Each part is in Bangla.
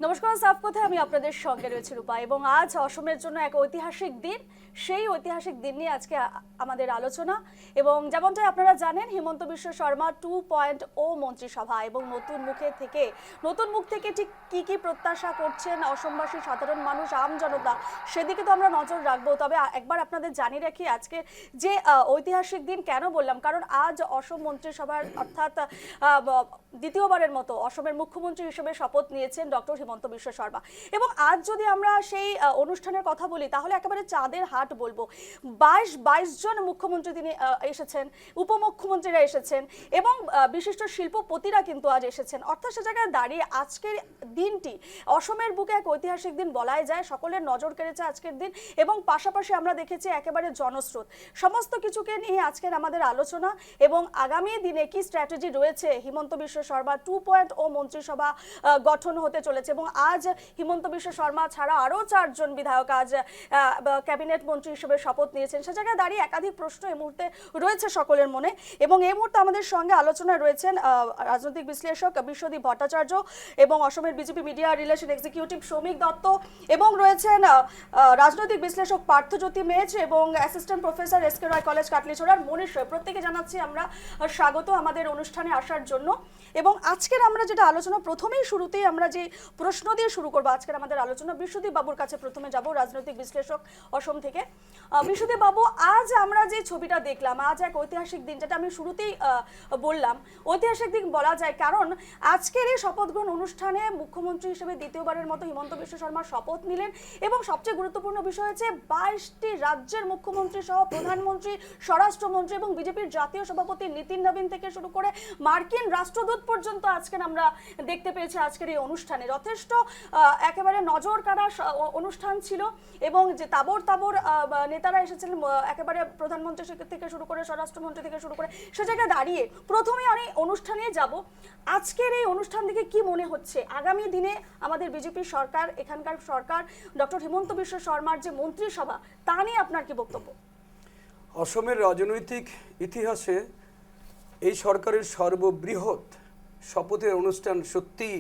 নমস্কার, সাফ কথায় আমি আপনাদের সঙ্গে রয়েছে রূপা এবং আজ অসমের জন্য এক ঐতিহাসিক দিন। সেই ঐতিহাসিক দিন নিয়ে আজকে আমাদের আলোচনা। এবং যেমনটাই আপনারা জানেন, হিমন্ত বিশ্ব শর্মা 2.0 মন্ত্রিসভা এবং নতুন মুখ থেকে ঠিক কি কি প্রত্যাশা করছেন অসমবাসী সাধারণ মানুষ, আম জনতা, সেদিকে তো আমরা নজর রাখবো। তবে একবার আপনাদের জানিয়ে রাখি আজকে যে ঐতিহাসিক দিন কেন বললাম, কারণ আজ অসম মন্ত্রিসভার অর্থাৎ দ্বিতীয়বারের মতো অসমের মুখ্যমন্ত্রী হিসেবে শপথ নিয়েছেন ডক্টর হিমন্ত বিশ্ব শর্মা। এবং আজ যদি আমরা সেই অনুষ্ঠানের কথা বলি তাহলে একেবারে চাঁদের হাট বলবো। 22 জন মুখ্যমন্ত্রী তিনি এসেছেন, উপমুখ্যমন্ত্রীরা এসেছেন এবং বিশিষ্ট শিল্পপতিরা কিন্তু আজ এসেছেন। অর্থাৎ সে জায়গায় দাঁড়িয়ে আজকের দিনটি অসমের বুকে এক ঐতিহাসিক দিন বলাই যায়। সকলের নজর কেড়েছে আজকের দিন এবং পাশাপাশি আমরা দেখেছি একেবারে জনস্রোত। সমস্ত কিছুকে নিয়ে আজকের আমাদের আলোচনা এবং আগামী দিনে কি স্ট্র্যাটেজি রয়েছে হিমন্ত বিশ্ব শর্মা 2.0 মন্ত্রিসভা গঠন হতে চলেছে। এবং আজ হিমন্ত বিশ্ব শর্মা ছাড়া আরও 4 জন বিধায়ক আজ ক্যাবিনেট মন্ত্রী হিসেবে শপথ নিয়েছেন। সে জায়গায় দাঁড়িয়ে একাধিক প্রশ্ন এই মুহূর্তে রয়েছে সকলের মনে। এবং এই মুহূর্তে আমাদের সঙ্গে আলোচনায় রয়েছেন রাজনৈতিক বিশ্লেষক বিশ্বদীপ ভট্টাচার্য এবং অসমের BJP media relation executive Soumik Dutta এবং রয়েছেন রাজনৈতিক বিশ্লেষক পার্থজ্যোতি মেজ এবং অ্যাসিস্ট্যান্ট প্রফেসর এসকে রয় কলেজ কাটলিছড়ার মনীষ রয়। প্রত্যেকে জানাচ্ছি আমরা স্বাগত আমাদের অনুষ্ঠানে আসার জন্য। এবং আজকের আমরা যেটা আলোচনা শুরুতেই আমরা যে প্রশ্ন দিয়ে শুরু করবো আজকের আমাদের আলোচনা, বিশ্বদীপ বাবুর কাছে প্রথমে যাব, রাজনৈতিক বিশ্লেষক অসম থেকে। বিশ্বদীপ বাবু, আজ আমরা যে ছবিটা দেখলাম, আজ এক ঐতিহাসিক দিন, যেটা আমি শুরুতেই বললাম ঐতিহাসিক দিন বলা যায়, কারণ আজকের এই শপথ গ্রহণ অনুষ্ঠানে মুখ্যমন্ত্রী হিসেবে দ্বিতীয়বারের মতো হিমন্ত বিশ্ব শর্মা শপথ নিলেন। এবং সবচেয়ে গুরুত্বপূর্ণ বিষয় হচ্ছে 22টি রাজ্যের মুখ্যমন্ত্রী সহ প্রধানমন্ত্রী, স্বরাষ্ট্রমন্ত্রী এবং বিজেপির জাতীয় সভাপতি নীতিন নবীন থেকে শুরু করে মার্কিন রাষ্ট্রদূত পর্যন্ত আজকে আমরা দেখতে পেয়েছি আজকের এই অনুষ্ঠানে। যথেষ্ট একেবারে নজর কাড়া অনুষ্ঠান ছিল এবং যে তাবর নেতারা এসেছিলেন, একেবারে প্রধানমন্ত্রী থেকে শুরু করে স্বরাষ্ট্রমন্ত্রী থেকে শুরু করে। সে জায়গায় দাঁড়িয়ে প্রথমে আমি অনুষ্ঠানে যাব, আজকের এই অনুষ্ঠান থেকে কি মনে হচ্ছে আগামী দিনে আমাদের বিজেপি সরকার, এখানকার সরকার, ডক্টর হিমন্ত বিশ্ব শর্মার যে মন্ত্রিসভা, তা নিয়ে আপনার কি বক্তব্য? অসমের রাজনৈতিক ইতিহাসে এই সরকারের সর্ববৃহৎ শপথের অনুষ্ঠান সত্যি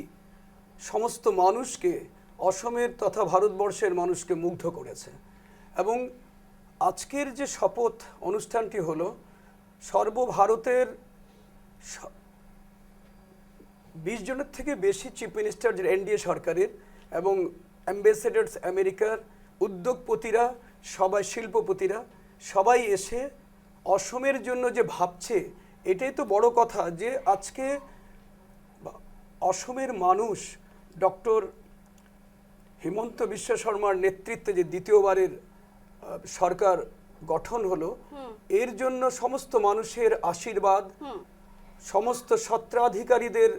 সমস্ত মানুষকে, অসমের তথা ভারতবর্ষের মানুষকে মুগ্ধ করেছে। এবং আজকের যে শপথ অনুষ্ঠানটি হলো সর্বভারতের 20 জনের থেকে বেশি চিফ মিনিস্টার যে এনডিএ সরকারের এবং অ্যাম্বাসেডার্স আমেরিকার, উদ্যোগপতিরা, সবাই শিল্পপতিরা সবাই এসে অসমের জন্য যে ভাবছে, এটাই তো বড় কথা যে আজকে অসমের মানুষ ডক্টর হিমন্ত বিশ্ব শর্মার নেতৃত্বে যে দ্বিতীয়বারের সরকার গঠন হলো, এর জন্য সমস্ত মানুষের আশীর্বাদ, সমস্ত সত্রাধিকারীদের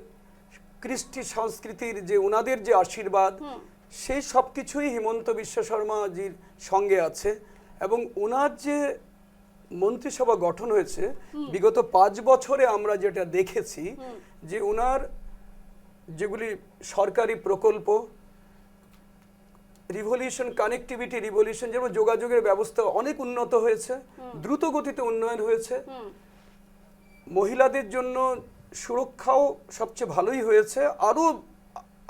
কৃষ্টি সংস্কৃতির যে ওনাদের যে আশীর্বাদ, সেই সব কিছুই হিমন্ত বিশ্ব শর্মাজির সঙ্গে আছে। এবং ওনার যে মন্ত্রিসভা গঠন হয়েছে বিগত 5 বছরে আমরা যেটা দেখেছি যে ওনার যেগুলি সরকারি প্রকল্প, রিভলিউশন, কানেক্টিভিটি রিভলিউশন, যেমন যোগাযোগের ব্যবস্থা অনেক উন্নত হয়েছে, দ্রুত গতিতে উন্নয়ন হয়েছে, মহিলাদের জন্য সুরক্ষাও সবচেয়ে ভালোই হয়েছে,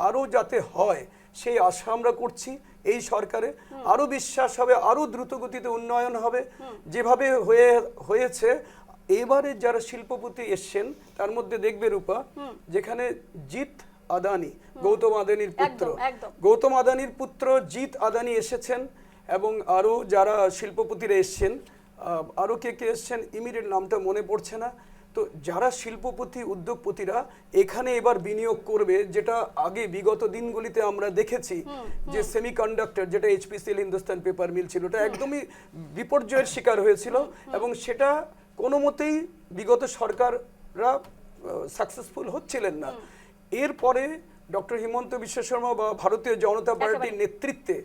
আরও যাতে হয় সেই আশা আমরা করছি। এই সরকারে আরও বিশ্বাস হবে, আরও দ্রুত গতিতে উন্নয়ন হবে যেভাবে হয়েছে। এবারে যারা শিল্পপতি এসছেন তার মধ্যে দেখবে রূপা, যেখানে জিৎ আদানি, গৌতম আদানির পুত্র জিৎ আদানি এসেছেন এবং আরও যারা শিল্পপতিরা এসছেন, আরও কে এসছেন ইমিডিয়েট নামটা মনে পড়ছে না। তো যারা শিল্পপতি, উদ্যোগপতিরা এখানে এবার বিনিয়োগ করবে, যেটা আগে বিগত দিনগুলিতে আমরা দেখেছি যে সেমিকন্ডাক্টর, যেটা এইচপিসিএল হিন্দুস্তান পেপার মিল ছিল, ওটা একদমই বিপর্যয়ের শিকার হয়েছিল এবং সেটা কোনো মতেই বিগত সরকাররা সাকসেসফুল হচ্ছিলেন না। এরপরে ডক্টর হিমন্ত বিশ্ব শর্মা বা ভারতীয় জনতা পার্টির নেতৃত্বে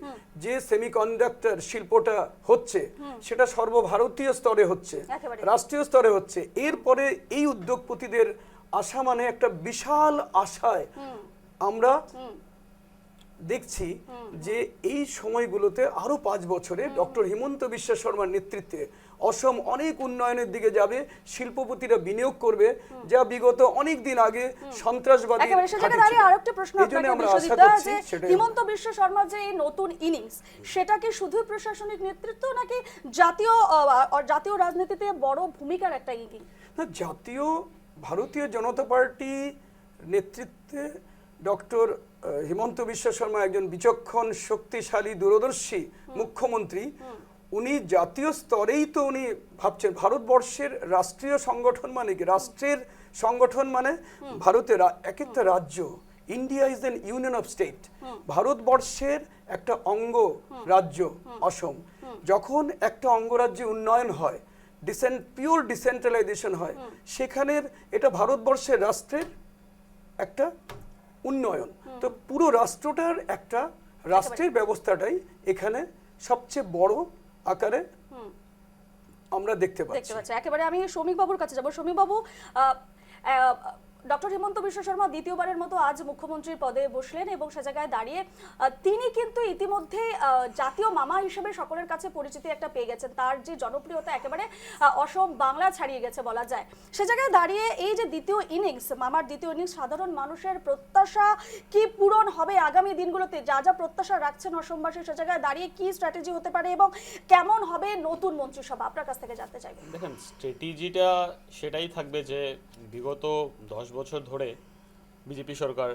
যে সেমিকন্ডাক্টর শিল্পটা হচ্ছে, সেটা সর্বভারতীয় স্তরে হচ্ছে, রাষ্ট্রীয় স্তরে হচ্ছে। এরপরে এই উদ্যোগপতিদের আশা মানে একটা বিশাল আশায় আমরা দেখছি যে এই সময়গুলোতে আরো 5 বছরে ডক্টর হিমন্ত বিশ্ব শর্মার নেতৃত্বে অসম অনেক উন্নয়নের দিকে যাবে, শিল্পপতিরা বিনিয়োগ করবে, যা বিগত অনেক দিন আগে সন্ত্রাসবাদী একেবারে সে জায়গায় দাঁড়িয়ে আরেকটা প্রশ্ন এইজন্য আপনাকে আমরা আশা বিশ্বজিৎ দা, করছি যে সেটাই হিমন্ত বিশ্ব শর্মার যে এই নতুন ইনিংস, সেটা কি শুধু প্রশাসনিক নেতৃত্ব নাকি জাতীয় রাজনীতিতে বড় ভূমিকার একটা ইঙ্গিত? না, জাতীয় ভারতীয় জনতা পার্টি নেতৃত্বে ডক্টর হিমন্ত বিশ্ব শর্মা একজন বিচক্ষণ, শক্তিশালী, দূরদর্শী মুখ্যমন্ত্রী। উনি জাতীয় স্তরেই তো উনি ভাবছেন ভারতবর্ষের রাষ্ট্রীয় সংগঠন মানে কি, রাষ্ট্রের সংগঠন মানে ভারতের এক একটা রাজ্য। India is an union of state. ভারতবর্ষের একটা অঙ্গ রাজ্য অসম। যখন একটা অঙ্গরাজ্যে উন্নয়ন হয়, পিওর ডিসেন্ট্রালাইজেশন হয়, সেখানের এটা ভারতবর্ষের রাষ্ট্রের একটা উন্নয়ন। তো পুরো রাষ্ট্রটার একটা রাষ্ট্রের ব্যবস্থাটাই এখানে সবচেয়ে বড় আকারে আমরা দেখতে পাচ্ছি। একেবারে আমি শ্রমিক বাবুর কাছে যাব। শ্রমিক বাবু, ডক্টর হিমন্ত বিশ্ব শর্মা দ্বিতীয়বারের মতো আজ মুখ্যমন্ত্রীর পদে বসলেন এবং সে জায়গায় দাঁড়িয়ে তিনি কিন্তু ইতিমধ্যে জাতীয় মামা হিসেবে সকলের কাছে পরিচিতি একটা পেয়ে গেছেন। তার যে জনপ্রিয়তা একেবারে অসম বাংলা ছাড়িয়ে গেছে বলা যায়। সে জায়গায় দাঁড়িয়ে এই যে দ্বিতীয় ইনিংস, মামার দ্বিতীয় ইনিংস, সাধারণ মানুষের প্রত্যাশা কি পূরণ হবে আগামী দিনগুলোতে? যা যা প্রত্যাশা রাখছেন অসমবাসী, সে জায়গায় দাঁড়িয়ে কি স্ট্র্যাটেজি হতে পারে এবং কেমন হবে নতুন মন্ত্রিসভা, আপনার কাছ থেকে জানতে চাইব। দেখেন, স্ট্র্যাটেজিটা সেটাই থাকবে যে বিগত 10 বছর ধরে বিজেপি সরকার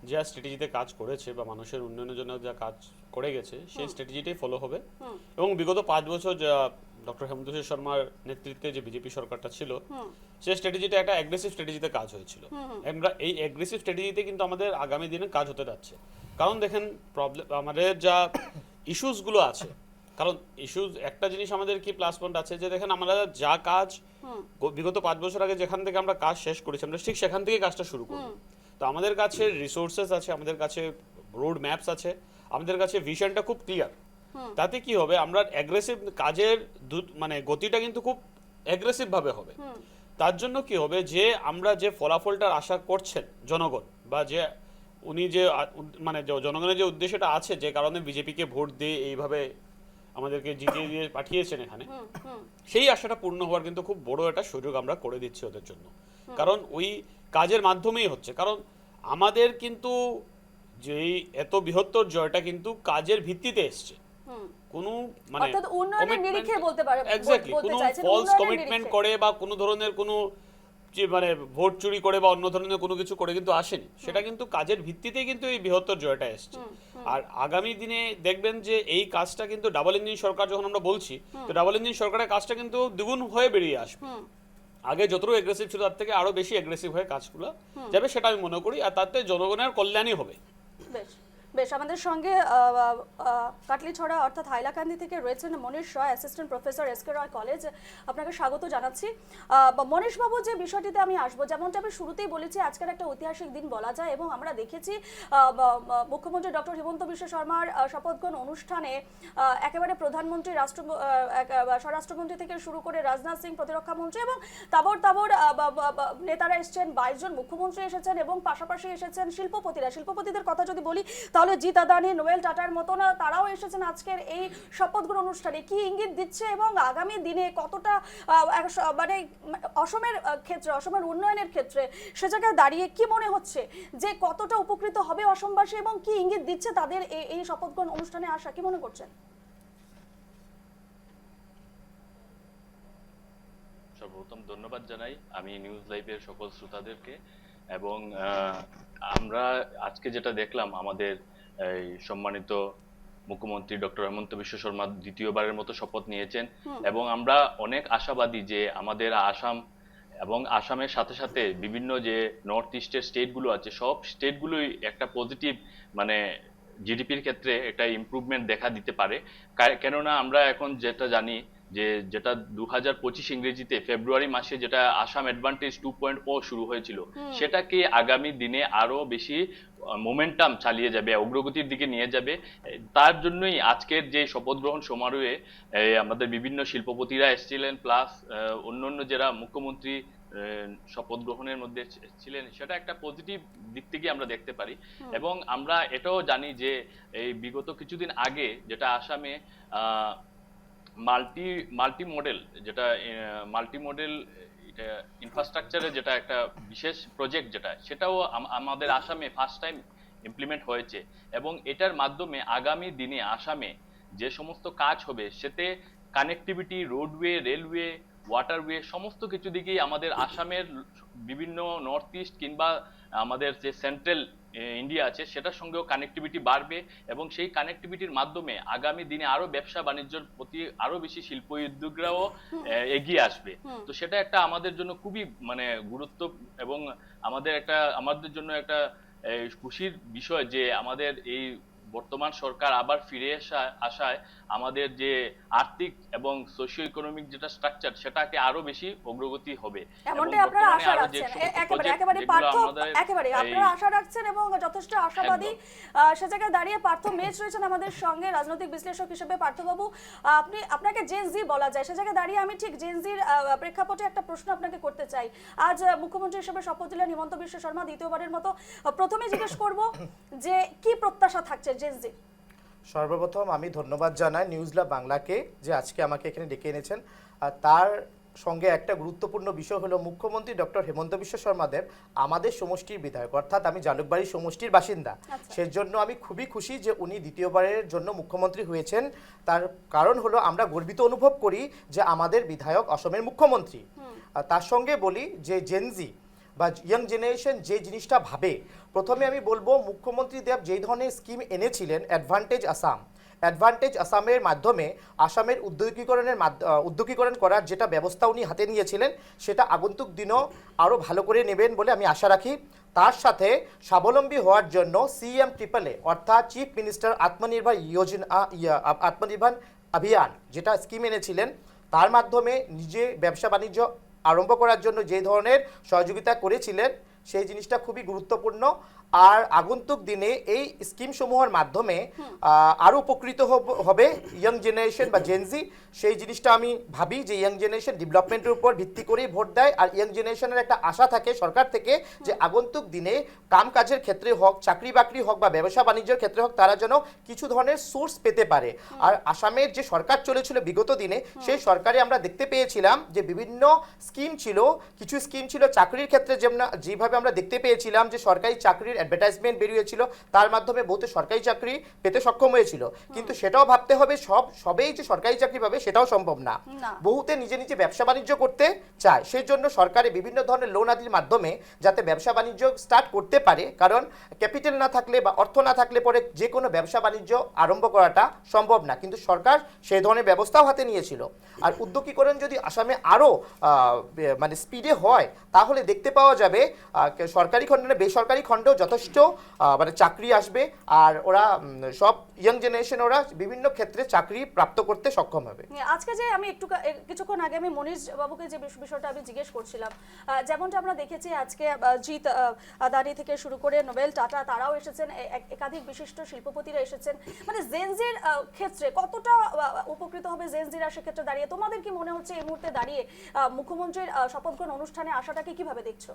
যা স্ট্র্যাটেজিতে কাজ করেছে বা মানুষের উন্নয়নের জন্য যা কাজ করে গেছে, সেই স্ট্র্যাটেজিটাই ফলো হবে। এবং বিগত 5 বছর যা ডক্টর হেমন্ত বিশ্ব শর্মার নেতৃত্বে যে বিজেপি সরকারটা ছিল, সেই স্ট্র্যাটেজিটা একটা অ্যাগ্রেসিভ স্ট্র্যাটেজিতে কাজ হয়েছিল। আমরা এই অ্যাগ্রেসিভ স্ট্র্যাটেজিতে কিন্তু আমাদের আগামী দিনে কাজ হতে যাচ্ছে। কারণ দেখেন, আমাদের যা ইস্যুসগুলো আছে, কারণ ইস্যুস একটা জিনিস আমাদের কি প্লাস পয়েন্ট আছে যে দেখেন, আমরা যা কাজ বিগত 5 বছর আগে যেখান থেকে আমরা কাজ শেষ করেছি, আমরা ঠিক সেখান থেকে কাজটা শুরু করব। তো আমাদের কাছে রিসোর্সেস আছে, আমাদের কাছে রোড ম্যাপস আছে, আমাদের কাছে ভিশনটা খুব ক্লিয়ার। তাতে কি হবে, আমরা অ্যাগ্রেসিভ কাজের মানে গতিটা কিন্তু খুব অ্যাগ্রেসিভ ভাবে হবে। তার জন্য কি হবে, যে আমরা যে ফলাফলটার আশা করছেন জনগণ, বা যে উনি যে মানে জনগণের যে উদ্দেশ্যটা আছে, যে কারণে বিজেপিকে ভোট দিয়ে এইভাবে আমাদেরকে জিতিয়ে দিয়ে পাঠিয়েছেন এখানে, সেই আশাটা পূর্ণ হওয়ার কিন্তু খুব বড় একটা সুযোগ আমরা করে দিচ্ছি ওদের জন্য। কারণ ওই কাজের মাধ্যমেই হচ্ছে। কারণ আমাদের কিন্তু যেই এত বৃহত্তর জয়টা কিন্তু কাজের ভিত্তিতে এসছে। কোনো মানে কোনো ফলস কমিটমেন্ট করে বা কোনো ধরনের কোনো যে মানে ভোট চুরি করে বা অন্য ধরনের কোনো কিছু করে কিন্তু আসেনি। সেটা কিন্তু কাজের ভিত্তিতেই কিন্তু এই বৃহত্তর জয়টা এসছে। আর আগামী দিনে দেখবেন যে এই কাজটা কিন্তু ডাবল ইঞ্জিন সরকার যখন আমরা বলছি, তো ডাবল ইঞ্জিন সরকারের কাজটা কিন্তু দ্বিগুণ হয়ে বেরিয়ে আসবে। আগে যতটুকু এগ্রেসিভ ছিল তার থেকে আরো বেশি এগ্রেসিভ হয়ে কাজগুলো যাবে, সেটা আমি মনে করি। আর তাতে জনগণের কল্যাণই হবে। বেশ, আমাদের সঙ্গে কাটলিছড়া অর্থাৎ হাইলাকান্দি থেকে রয়েছেন মনীষ রয়, অ্যাসিস্ট্যান্ট প্রফেসর এসকে রয় কলেজ। আপনাকে স্বাগত জানাচ্ছি। মনীষ বাবু, যে বিষয়টিতে আমি আসবো, যেমনটা আমি শুরুতেই বলেছি, আজকের একটা ঐতিহাসিক দিন বলা যায় এবং আমরা দেখেছি মুখ্যমন্ত্রী ডক্টর হিমন্ত বিশ্ব শর্মার শপথ গ্রহণ অনুষ্ঠানে একেবারে প্রধানমন্ত্রী, স্বরাষ্ট্রমন্ত্রী থেকে শুরু করে রাজনাথ সিং, প্রতিরক্ষা মন্ত্রী এবং তাবর নেতারা এসেছেন, 22 জন মুখ্যমন্ত্রী এসেছেন এবং পাশাপাশি এসেছেন শিল্পপতিরা। শিল্পপতিদের কথা যদি বলি, তাহলে জিত আদানি, নোয়েল টাটার মতো না, তারাও এসেছেন আজকের এই শপথ গ্রহণ অনুষ্ঠানে। কি ইঙ্গিত দিচ্ছে এবং আগামী দিনে কতটা মানে অসমের ক্ষেত্রে, অসমের উন্নয়নের ক্ষেত্রে সে জায়গায় দাঁড়িয়ে কি মনে হচ্ছে যে কতটা উপকৃত হবে অসমবাসী এবং কি ইঙ্গিত দিচ্ছে তাদের এই শপথ গ্রহণ অনুষ্ঠানে আসা, কি মনে করছেন? সর্বপ্রথম ধন্যবাদ জানাই আমি নিউজ লাইভের সকল শ্রোতাদেরকে। এবং আমরা আজকে যেটা দেখলাম, আমাদের এই সম্মানিত মুখ্যমন্ত্রী ডক্টর হেমন্ত বিশ্ব শর্মা দ্বিতীয়বারের মতো শপথ নিয়েছেন এবং আমরা অনেক আশাবাদী যে আমাদের আসাম এবং আসামের সাথে সাথে বিভিন্ন যে নর্থ ইস্টের স্টেটগুলো আছে, সব স্টেটগুলোই একটা পজিটিভ মানে জিডিপির ক্ষেত্রে একটা ইমপ্রুভমেন্ট দেখা দিতে পারে। কেননা আমরা এখন যেটা জানি যে যেটা 2025 ইংরেজিতে ফেব্রুয়ারি মাসে যেটা আসাম অ্যাডভান্টেজ 2.0 শুরু হয়েছিল, সেটাকে আগামী দিনে আরো বেশি মোমেন্টাম চালিয়ে যাবে, অগ্রগতির দিকে নিয়ে যাবে। তার জন্যই আজকের যে শপথ গ্রহণ সমারোহে আমাদের বিভিন্ন শিল্পপতিরা এসেছিলেন, প্লাস অন্যান্য যারা মুখ্যমন্ত্রী শপথ গ্রহণের মধ্যে ছিলেন, সেটা একটা পজিটিভ দিক থেকে আমরা দেখতে পারি। এবং আমরা এটাও জানি যে এই বিগত কিছুদিন আগে যেটা আসামে মাল্টি মডেল ইনফ্রাস্ট্রাকচারের যেটা একটা বিশেষ প্রজেক্ট সেটাও আমাদের আসামে ফার্স্ট টাইম ইমপ্লিমেন্ট হয়েছে। এবং এটার মাধ্যমে আগামী দিনে আসামে যে সমস্ত কাজ হবে সেতে কানেক্টিভিটি, রোডওয়ে, রেলওয়ে, ওয়াটারওয়ে সমস্ত কিছু দিকেই আমাদের আসামের বিভিন্ন নর্থ ইস্ট কিংবা আমাদের যে সেন্ট্রাল ইন্ডিয়া আছে সেটার সঙ্গেও কানেক্টিভিটি বাড়বে। এবং সেই কানেক্টিভিটির মাধ্যমে আগামী দিনে আরো ব্যবসা বাণিজ্যের প্রতি আরো বেশি শিল্প উদ্যোগরাও এগিয়ে আসবে। তো সেটা একটা আমাদের জন্য খুবই মানে গুরুত্ব এবং আমাদের জন্য একটা খুশির বিষয় যে আমাদের এই বর্তমান সরকার আবার ফিরে আসায় আমাদের যে আর্থিক এবং সোশিও ইকোনমিক যেটা স্ট্রাকচার সেটাকে আরো বেশি অগ্রগতি হবে। এমনটাই আপনারা আশা রাখছেন, একেবারে পার্থ, একেবারে আপনারা আশা রাখছেন এবং যথেষ্ট আশাবাদী। সে জায়গায় দাঁড়িয়ে পার্থ মেজ রয়েছেন আমাদের সঙ্গে, রাজনৈতিক বিশ্লেষক হিসেবে। পার্থবাবু, আপনাকে জেন জি বলা যায়, সে জায়গায় দাঁড়িয়ে আমি ঠিক জেন জির প্রেক্ষাপটে একটা প্রশ্ন আপনাকে করতে চাই। আজ মুখ্যমন্ত্রী হিসেবে শপথ নিলেন হিমন্ত বিশ্ব শর্মা দ্বিতীয়বারের মতো। প্রথমে জিজ্ঞেস করব যে কি প্রত্যাশা থাকছে জেন জি? সর্বপ্রথম আমি ধন্যবাদ জানাই নিউজ ল্যাব বাংলাকে যে আজকে আমাকে এখানে ডেকে এনেছেন। আর তার সঙ্গে একটা গুরুত্বপূর্ণ বিষয় হলো মুখ্যমন্ত্রী ডক্টর হেমন্ত বিশ্ব শর্মা দেব আমাদের সমষ্টির বিধায়ক, অর্থাৎ আমি জালুকবাড়ি সমষ্টির বাসিন্দা। সেজন্য আমি খুবই খুশি যে উনি দ্বিতীয়বারের জন্য মুখ্যমন্ত্রী হয়েছেন। তার কারণ হলো আমরা গর্বিত অনুভব করি যে আমাদের বিধায়ক অসমের মুখ্যমন্ত্রী। তার সঙ্গে বলি যে জেনজি বা ইয়াং জেনারেশন যে জিনিসটা ভাবে, প্রথমে আমি বলবো মুখ্যমন্ত্রী দেব যেই ধরনের স্কিম এনেছিলেন অ্যাডভান্টেজ আসামের মাধ্যমে আসামের উদ্যোগীকরণ করার যেটা ব্যবস্থা উনি হাতে নিয়েছিলেন সেটা আগন্তুক দিনও আরও ভালো করে নেবেন বলে আমি আশা রাখি। তার সাথে স্বাবলম্বী হওয়ার জন্য CM-AAA অর্থাৎ চিফ মিনিস্টার আত্মনির্ভর আত্মনির্ভর অভিযান যেটা স্কিম এনেছিলেন, তার মাধ্যমে নিজে ব্যবসা বাণিজ্য আরম্ভ করার জন্য যে ধরনের সহযোগিতা করেছিলেন সেই জিনিসটা খুবই গুরুত্বপূর্ণ। আর আগন্তুক দিনে এই স্কিম সমূহের মাধ্যমে আরও উপকৃত হবে ইয়াং জেনারেশন বা জেনজি। সেই জিনিসটা আমি ভাবি যে ইয়াং জেনারেশন ডেভেলপমেন্টের উপর ভিত্তি করেই ভোট দেয়। আর ইয়াং জেনারেশনের একটা আশা থাকে সরকার থেকে যে আগন্তুক দিনে কাজের ক্ষেত্রে হোক, চাকরি বাকরি হোক বা ব্যবসা বাণিজ্যের ক্ষেত্রে হোক, তারা যেন কিছু ধরনের সোর্স পেতে পারে। আর আসামের যে সরকার চলেছিল বিগত দিনে সেই সরকারে আমরা দেখতে পেয়েছিলাম যে বিভিন্ন স্কিম ছিল, কিছু স্কিম ছিল চাকরির ক্ষেত্রে যেভাবে আমরা দেখতে পেয়েছিলাম যে সরকারি চাকরির অ্যাডভার্টাইজমেন্ট বেরিয়েছিল, তার মাধ্যমে বহুতে সরকারি চাকরি পেতে সক্ষম হয়েছিল। কিন্তু সেটাও ভাবতে হবে সবেই যে সরকারি চাকরি পাবে সেটাও সম্ভব না। বহুতে নিজে ব্যবসা বাণিজ্য করতে চায়, সেই জন্য সরকারে বিভিন্ন ধরনের লোন আদির মাধ্যমে যাতে ব্যবসা বাণিজ্য স্টার্ট করতে পারে, কারণ ক্যাপিটাল না থাকলে বা অর্থ না থাকলে পরে যে কোনো ব্যবসা বাণিজ্য আরম্ভ করাটা সম্ভব না। কিন্তু সরকার সেই ধরনের ব্যবস্থাও হাতে নিয়েছিল। আর উদ্যোগীকরণ যদি আসামে আরও মানে স্পিডে হয় তাহলে দেখতে পাওয়া যাবে সরকারি খণ্ড না বেসরকারি খণ্ডেও যথেষ্ট মানে চাকরি আসবে। আর ওরা সব ইয়াং জেনারেশন ওরা বিভিন্ন ক্ষেত্রে চাকরি প্রাপ্ত করতে সক্ষম হবে। আজকে যে আমি কিছুক্ষণ আগে আমি মনীষ বাবুকে যে বিষয়টা আমি জিজ্ঞেস করছিলাম, যেমনটা আমরা দেখেছি আজকে জিৎ আদানি থেকে শুরু করে নোবেল টাটা তারাও এসেছেন, একাধিক বিশিষ্ট শিল্পপতিরা এসেছেন। মানে জেনজির ক্ষেত্রে কতটা উপকৃত হবে জেনজিরা সেক্ষেত্রে দাঁড়িয়ে? তোমাদের কি মনে হচ্ছে এই মুহূর্তে দাঁড়িয়ে মুখ্যমন্ত্রীর শপথ গ্রহণ অনুষ্ঠানে আসাটাকে কিভাবে দেখছো?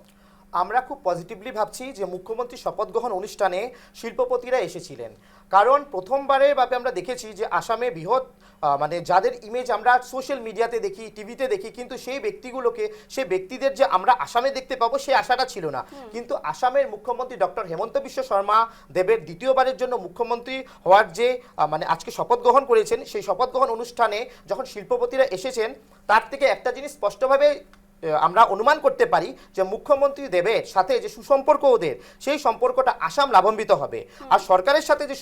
আমরা খুব পজিটিভলি ভাবছি যে মুখ্যমন্ত্রী শপথ গ্রহণ অনুষ্ঠানে শিল্পপতিরা এসেছিলেন, কারণ প্রথমবারের ভাবে আমরা দেখেছি যে আসামে বৃহৎ মানে যাদের ইমেজ আমরা সোশ্যাল মিডিয়াতে দেখি, টিভিতে দেখি, কিন্তু সেই ব্যক্তিদের যে আমরা আসামে দেখতে পাবো সেই আশাটা ছিল না। কিন্তু আসামের মুখ্যমন্ত্রী ডক্টর হেমন্ত বিশ্ব শর্মা দেবের দ্বিতীয়বারের জন্য মুখ্যমন্ত্রী হওয়ার যে মানে আজকে শপথ গ্রহণ করেছেন, সেই শপথ গ্রহণ অনুষ্ঠানে যখন শিল্পপতিরা এসেছেন তার থেকে একটা জিনিস স্পষ্টভাবে আমরা অনুমান করতে পারি যে মুখ্যমন্ত্রী দেবের সাথে যে সুসম্পর্ক ওদের, সেই সম্পর্কটা আসাম লাভান্বিত হবে। আর সরকারের সাথে যে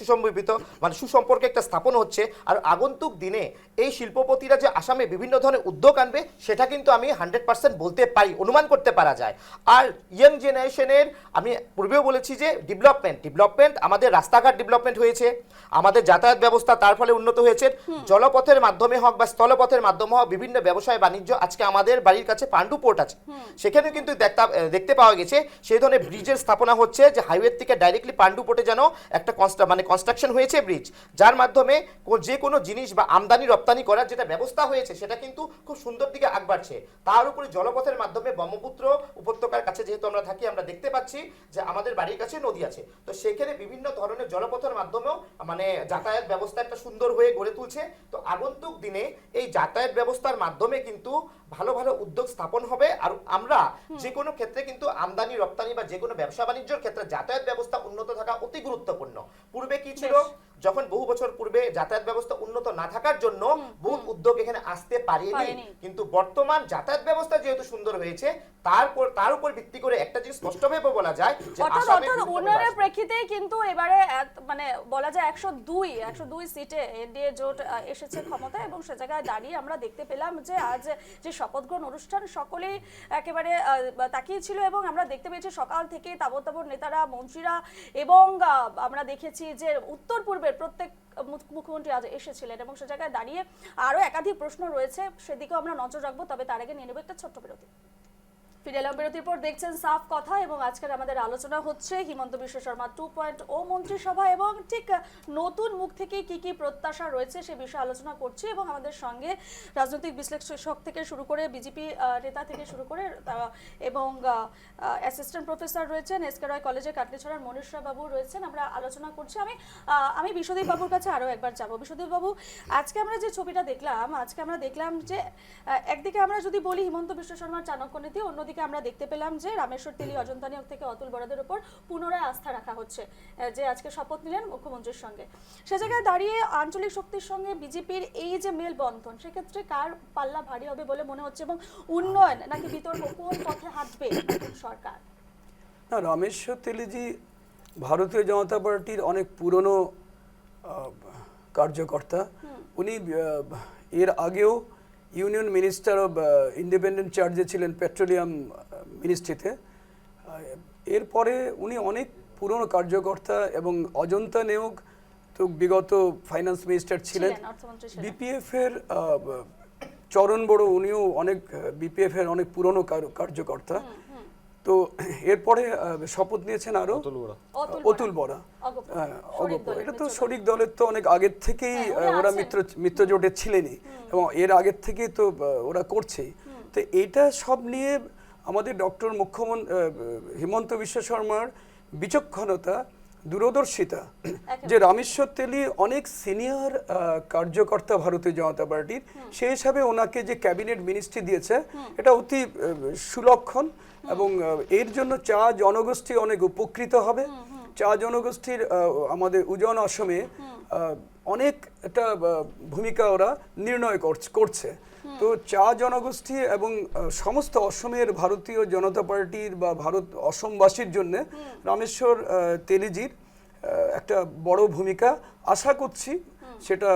সুসম্পর্ক একটা স্থাপন হচ্ছে, আর আগন্তুক দিনে এই শিল্পপতিরা যে আসামে বিভিন্ন ধরনের উদ্যোগ আনবে সেটা কিন্তু আমি 100% বলতে পারি, অনুমান করতে পারা যায়। আর ইয়াং জেনারেশনের আমি পূর্বেও বলেছি যে ডেভেলপমেন্ট আমাদের রাস্তাঘাট ডেভেলপমেন্ট হয়েছে, আমাদের যাতায়াত ব্যবস্থা তার ফলে উন্নত হয়েছে, জলপথের মাধ্যমে হোক বা স্থলপথের মাধ্যমে হোক বিভিন্ন ব্যবসায় বাণিজ্য আজকে আমাদের বাড়ির কাছে পাণ্ডু পোর্ট আছে, সেখানে কিন্তু দেখতে পাওয়া গেছে সেই ধরনের ব্রিজের স্থাপনা হচ্ছে, যে হাইওয়ে থেকে ডাইরেক্টলি পাণ্ডু পোর্টে যেন একটা কনস্ট্রাকশন হয়েছে ব্রিজ, যার মাধ্যমে যে কোনো জিনিস বা আমদানি রপ্তানি করার যেটা ব্যবস্থা হয়েছে সেটা কিন্তু খুব সুন্দর দিকে আগ বাড়ছে। তার উপরে জলপথের মাধ্যমে ব্রহ্মপুত্র উপত্যকার কাছে যেহেতু আমরা থাকি, আমরা দেখতে পাচ্ছি যে আমাদের বাড়ির কাছে নদী আছে, তো সেখানে বিভিন্ন ধরনের জলপথের মাধ্যমেও যাতায়াত ব্যবস্থা একটা সুন্দর হয়ে গড়ে তুলছে। তো আগন্তুক দিনে এই যাতায়াত ব্যবস্থার মাধ্যমে কিন্তু ভালো ভালো উদ্যোগ স্থাপন হবে। আর আমরা যে কোনো ক্ষেত্রে কিন্তু আমদানি রপ্তানি বা যে কোনো ব্যবসা বাণিজ্যের ক্ষেত্রে যাতায়াত ব্যবস্থা উন্নত থাকা অতি গুরুত্বপূর্ণ। পূর্বে কি ছিল, যখন বহু বছর পূর্বে যাতায়াত ব্যবস্থা উন্নত না থাকার জন্য বহু উদ্যোগ এখানে আসতে পারেনি, কিন্তু বর্তমান যাতায়াত ব্যবস্থা যেহেতু সুন্দর হয়েছে, তার উপর ভিত্তি করে একটা জিনিস স্পষ্টভাবে বলা যায় যে অর্থাৎ উন্নয়নের প্রেক্ষিতে কিন্তু এবারে বলা যায় 102 সিটে এনডিএ জোট এসেছে ক্ষমতায়, এবং সে জায়গায় দাঁড়িয়ে আমরা দেখতে পেলাম যে আজ যে শপথ গ্রহণ অনুষ্ঠান সকলেই একেবারে তাকিয়েছিল, এবং আমরা দেখতে পেয়েছি সকাল থেকে তাবর নেতারা, মন্ত্রীরা, এবং আমরা দেখেছি যে উত্তর পূর্বের প্রত্যেক মুখ্যমন্ত্রী আজ এসেছিলেন, এবং সে জায়গায় দাঁড়িয়ে আরো একাধিক প্রশ্ন রয়েছে, সেদিকেও আমরা নজর রাখবো। তবে তার আগে নিয়ে নেব একটা ছোট্ট বিরতি। ফিরে এলাম বিরতির পর, দেখছেন সাফ কথা, এবং আজকের আমাদের আলোচনা হচ্ছে হিমন্ত বিশ্ব শর্মা 2.0 মন্ত্রিসভা, এবং ঠিক নতুন মুখ থেকে কি কি প্রত্যাশা রয়েছে সে বিষয়ে আলোচনা করছি। এবং আমাদের সঙ্গে রাজনৈতিক বিশ্লেষক থেকে শুরু করে বিজেপি নেতা থেকে শুরু করে এবং অ্যাসিস্ট্যান্ট প্রফেসর রয়েছেন এসকে রয় কলেজের কাটলিছড়ার মনীষ রায় বাবু রয়েছেন, আমরা আলোচনা করছি। আমি বিশ্বদীপ বাবুর কাছে আরও একবার যাব। বিশ্বদীপ বাবু, আজকে আমরা যে ছবিটা দেখলাম যে একদিকে আমরা যদি বলি হিমন্ত বিশ্ব শর্মার চাণক্য নীতি, অন্যদিকে আমরা দেখতে পেলাম যে রামেশ্বর তেলী, অজন্তা নিয়োগ থেকে অতুল বরাদের উপর পুনরায় আস্থা রাখা হচ্ছে, যে আজকে শপথ নিলেন মুখ্যমন্ত্রীর সঙ্গে। সে জায়গায় দাঁড়িয়ে আঞ্চলিক শক্তির সঙ্গে বিজেপির এই যে মেলবন্ধন, সেক্ষেত্রে কার পাল্লা ভারী হবে বলে মনে হচ্ছে, এবং উন্নয়ন নাকি বিতর্ক, কোন পথে হাঁটবে সরকার? না, রামেশ্বর তেলীজি ভারতীয় জনতা পার্টির অনেক পুরনো কার্যকর্তা। উনি এর আগেও ইউনিয়ন মিনিস্টার অব ইন্ডিপেন্ডেন্ট চার্জে ছিলেন পেট্রোলিয়াম মিনিস্ট্রিতে। এরপরে উনি অনেক পুরনো কার্যকর্তা, এবং অজন্তা নিয়োগ তো বিগত ফাইন্যান্স মিনিস্টার ছিলেন। বিপিএফ এর চরণ বড়, উনিও অনেক বিপিএফ এর অনেক পুরনো কার্যকর্তা। তো এরপরে শপথ নিয়েছেন আরো অতুল বরা। এটা তো শরিক দলের তো অনেক আগের থেকেই ওরা মিত্র জোটে ছিলেনই, এবং এর আগের থেকেই তো ওরা করছেই। তো এইটা সব নিয়ে আমাদের ডক্টর হিমন্ত বিশ্ব শর্মার বিচক্ষণতা, দূরদর্শিতা, যে রামেশ্বর তেলী অনেক সিনিয়র কার্যকর্তা ভারতীয় জনতা পার্টির, সেই হিসাবে ওনাকে যে ক্যাবিনেট মিনিস্ট্রি দিয়েছে এটা অতি সুলক্ষণ, এবং এর জন্য চা জনগোষ্ঠী অনেক উপকৃত হবে। চা জনগোষ্ঠীর আমাদের উজন অসমে অনেক একটা ভূমিকা ওরা নির্ণয় করছে। তো চা জনগোষ্ঠী এবং সমস্ত অসমের ভারতীয় জনতা পার্টির বা অসমবাসীর জন্য রামেশ্বর তেলীজির একটা বড় ভূমিকা আশা করছি। সেটা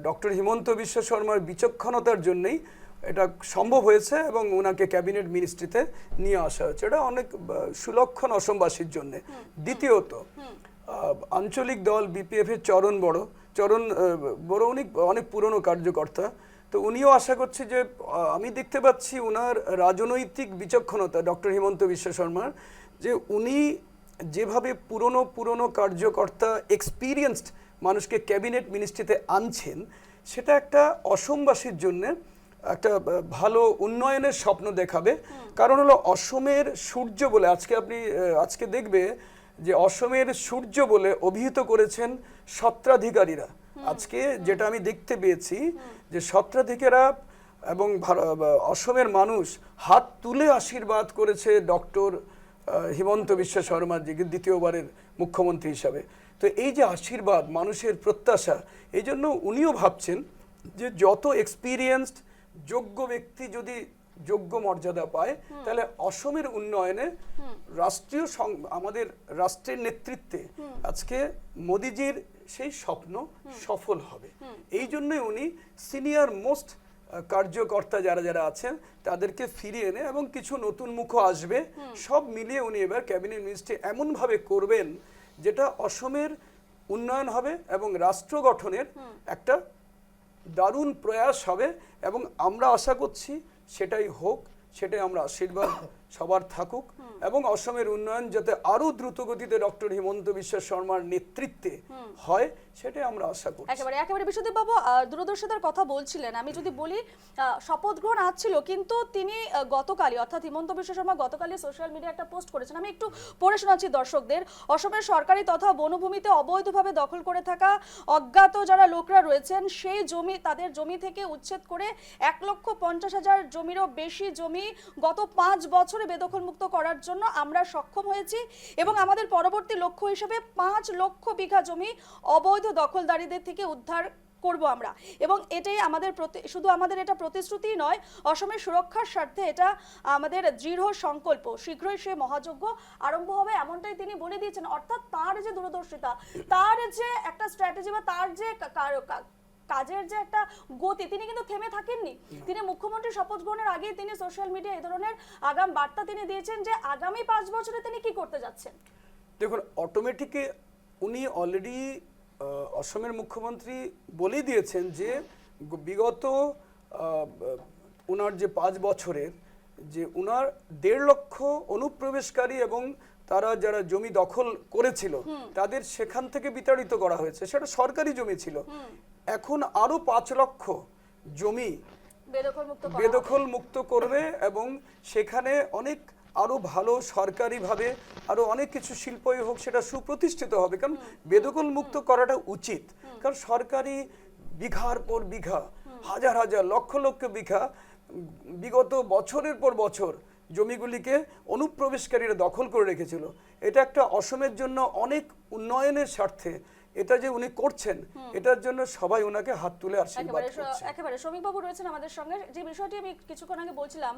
ডক্টর হিমন্ত বিশ্ব শর্মার বিচক্ষণতার জন্যই এটা সম্ভব হয়েছে, এবং ওনাকে ক্যাবিনেট মিনিস্ট্রিতে নিয়ে আসা হয়েছে। এটা অনেক সুলক্ষণ অসমবাসীর জন্য। দ্বিতীয়ত, আঞ্চলিক দল বিপিএফ এর চরণ বড় উনি অনেক পুরনো কার্যকর্তা। তো উনিও আশা করছে যে, আমি দেখতে পাচ্ছি ওনার রাজনৈতিক বিচক্ষণতা ডক্টর হিমন্ত বিশ্ব শর্মার, যে উনি যেভাবে পুরনো কার্যকর্তা, এক্সপিরিয়েন্সড মানুষকে ক্যাবিনেট মিনিস্ট্রিতে আনছেন, সেটা একটা অসমবাসীর জন্য একটা ভালো উন্নয়নের স্বপ্ন দেখাবে। কারণ হলো অসমের সূর্য বলে আজকে দেখবে যে অসমের সূর্য বলে অভিহিত করেছেন সত্রাধিকারীরা। আজকে যেটা আমি দেখতে পেয়েছি যে সত্রাধিকারীরা এবং অসমের মানুষ হাত তুলে আশীর্বাদ করেছে ডক্টর হিমন্ত বিশ্ব শর্মাজিকে দ্বিতীয়বারের মুখ্যমন্ত্রী হিসাবে। তো এই যে আশীর্বাদ, মানুষের প্রত্যাশা, এই জন্য উনিও ভাবছেন যে যত এক্সপিরিয়েন্সড যোগ্য ব্যক্তি যদি যোগ্য মর্যাদা পায়, তাহলে অসমের উন্নয়নে আমাদের রাষ্ট্রের নেতৃত্বে আজকে মোদিজির সেই স্বপ্ন সফল হবে। এই জন্যই উনি সিনিয়র মোস্ট কার্যকর্তা যারা আছেন তাদেরকে ফিরিয়ে এনে, এবং কিছু নতুন মুখও আসবে, সব মিলিয়ে উনি এবার ক্যাবিনেট মিনিস্ট্রি এমনভাবে করবেন যেটা অসমের উন্নয়ন হবে এবং রাষ্ট্র গঠনের একটা দারুণ প্রয়াস হবে। এবং আমরা আশা করছি সেটাই হোক, সেটাই আমরা আশীর্বাদ সবার থাকুক এবং অসমের উন্নয়ন যাতে আরো দ্রুত গতিতে ডক্টর হিমন্ত বিশ্ব শর্মার নেতৃত্বে হয় সেটাই আমরা আশা করছি। একেবারে বিশ্বদীপ বাবু দূরদর্শিতার কথা বলছিলেন, আমি যদি বলি শপথ গ্রহণ আজ ছিল, কিন্তু তিনি গতকালই অর্থাৎ হিমন্ত বিশ্ব শর্মা গতকালই সোশ্যাল মিডিয়া একটা পোস্ট করেছেন, আমি একটু পড়ে শোনাচ্ছি দর্শকদের। অসমের সরকারি তথা বনভূমিতে অবৈধভাবে দখল করে থাকা অজ্ঞাত যারা লোকরা রয়েছেন সেই জমি, তাদের জমি থেকে উচ্ছেদ করে 1,50,000 জমিরও বেশি জমি গত 5 বছরে বেদখল মুক্ত করার জন্য আমরা সক্ষম হয়েছি এবং আমাদের পরবর্তী লক্ষ্য হিসেবে 5 লক্ষ বিঘা জমি অবৈধ দখলদারীদের থেকে উদ্ধার করব আমরা। এবং এটাই আমাদের শুধু আমাদের এটা প্রতিশ্রুতি নয়, অসমের সুরক্ষার স্বার্থে এটা আমাদের দৃঢ় সংকল্প। শীঘ্রই সে মহাযজ্ঞ আরম্ভ হবে এমনটাই তিনি বলে দিয়েছেন। অর্থাৎ তার যে দূরদর্শিতা, তার যে একটা স্ট্র্যাটেজি বা তার যে কাজের যে একটা গতি, তিনি কিন্তু থেমে থাকেননি। তিনি মুখ্যমন্ত্রী শপথ গ্রহণের আগেই তিনি সোশ্যাল মিডিয়া এই ধরনের আগাম বার্তা তিনি দিয়েছেন যে আগামী 5 বছরে তিনি কি করতে যাচ্ছেন। দেখুন, অটোমেটিকে উনি অলরেডি অসমের মুখ্যমন্ত্রী বলেই দিয়েছেন যে বিগত উনার যে 5 বছরের যে উনার 1.5 লক্ষ অনুপ্রবেশকারী এবং তারা যারা জমি দখল করেছিল তাদের সেখান থেকে বিতাড়িত করা হয়েছে, সেটা সরকারি জমি ছিল। এখন আরো 5 লক্ষ জমি বেদখল মুক্ত করবে এবং সেখানে অনেক আরো ভালো সরকারিভাবে আরো অনেক কিছু শিল্পই হোক সেটা সুপ্রতিষ্ঠিত হবে, কারণ বেদখল মুক্ত করাটা উচিত। কারণ সরকারি বিঘার পর বিঘা, হাজার হাজার লক্ষ লক্ষ বিঘা বিগত বছরের পর বছর জমিগুলিকে অনুপ্রবেশকারীরা দখল করে রেখেছিল। এটা একটা অসমের জন্য অনেক উন্নয়নের স্বার্থে এটা যে উনি করছেন, এটার জন্য সবাই ওনাকে হাত তুলে আশীর্বাদ করছে। একেবারে শ্রমিক বাবু রয়েছেন আমাদের সঙ্গে। যে বিষয়টি আমি কিছুক্ষণ আগে বলছিলাম,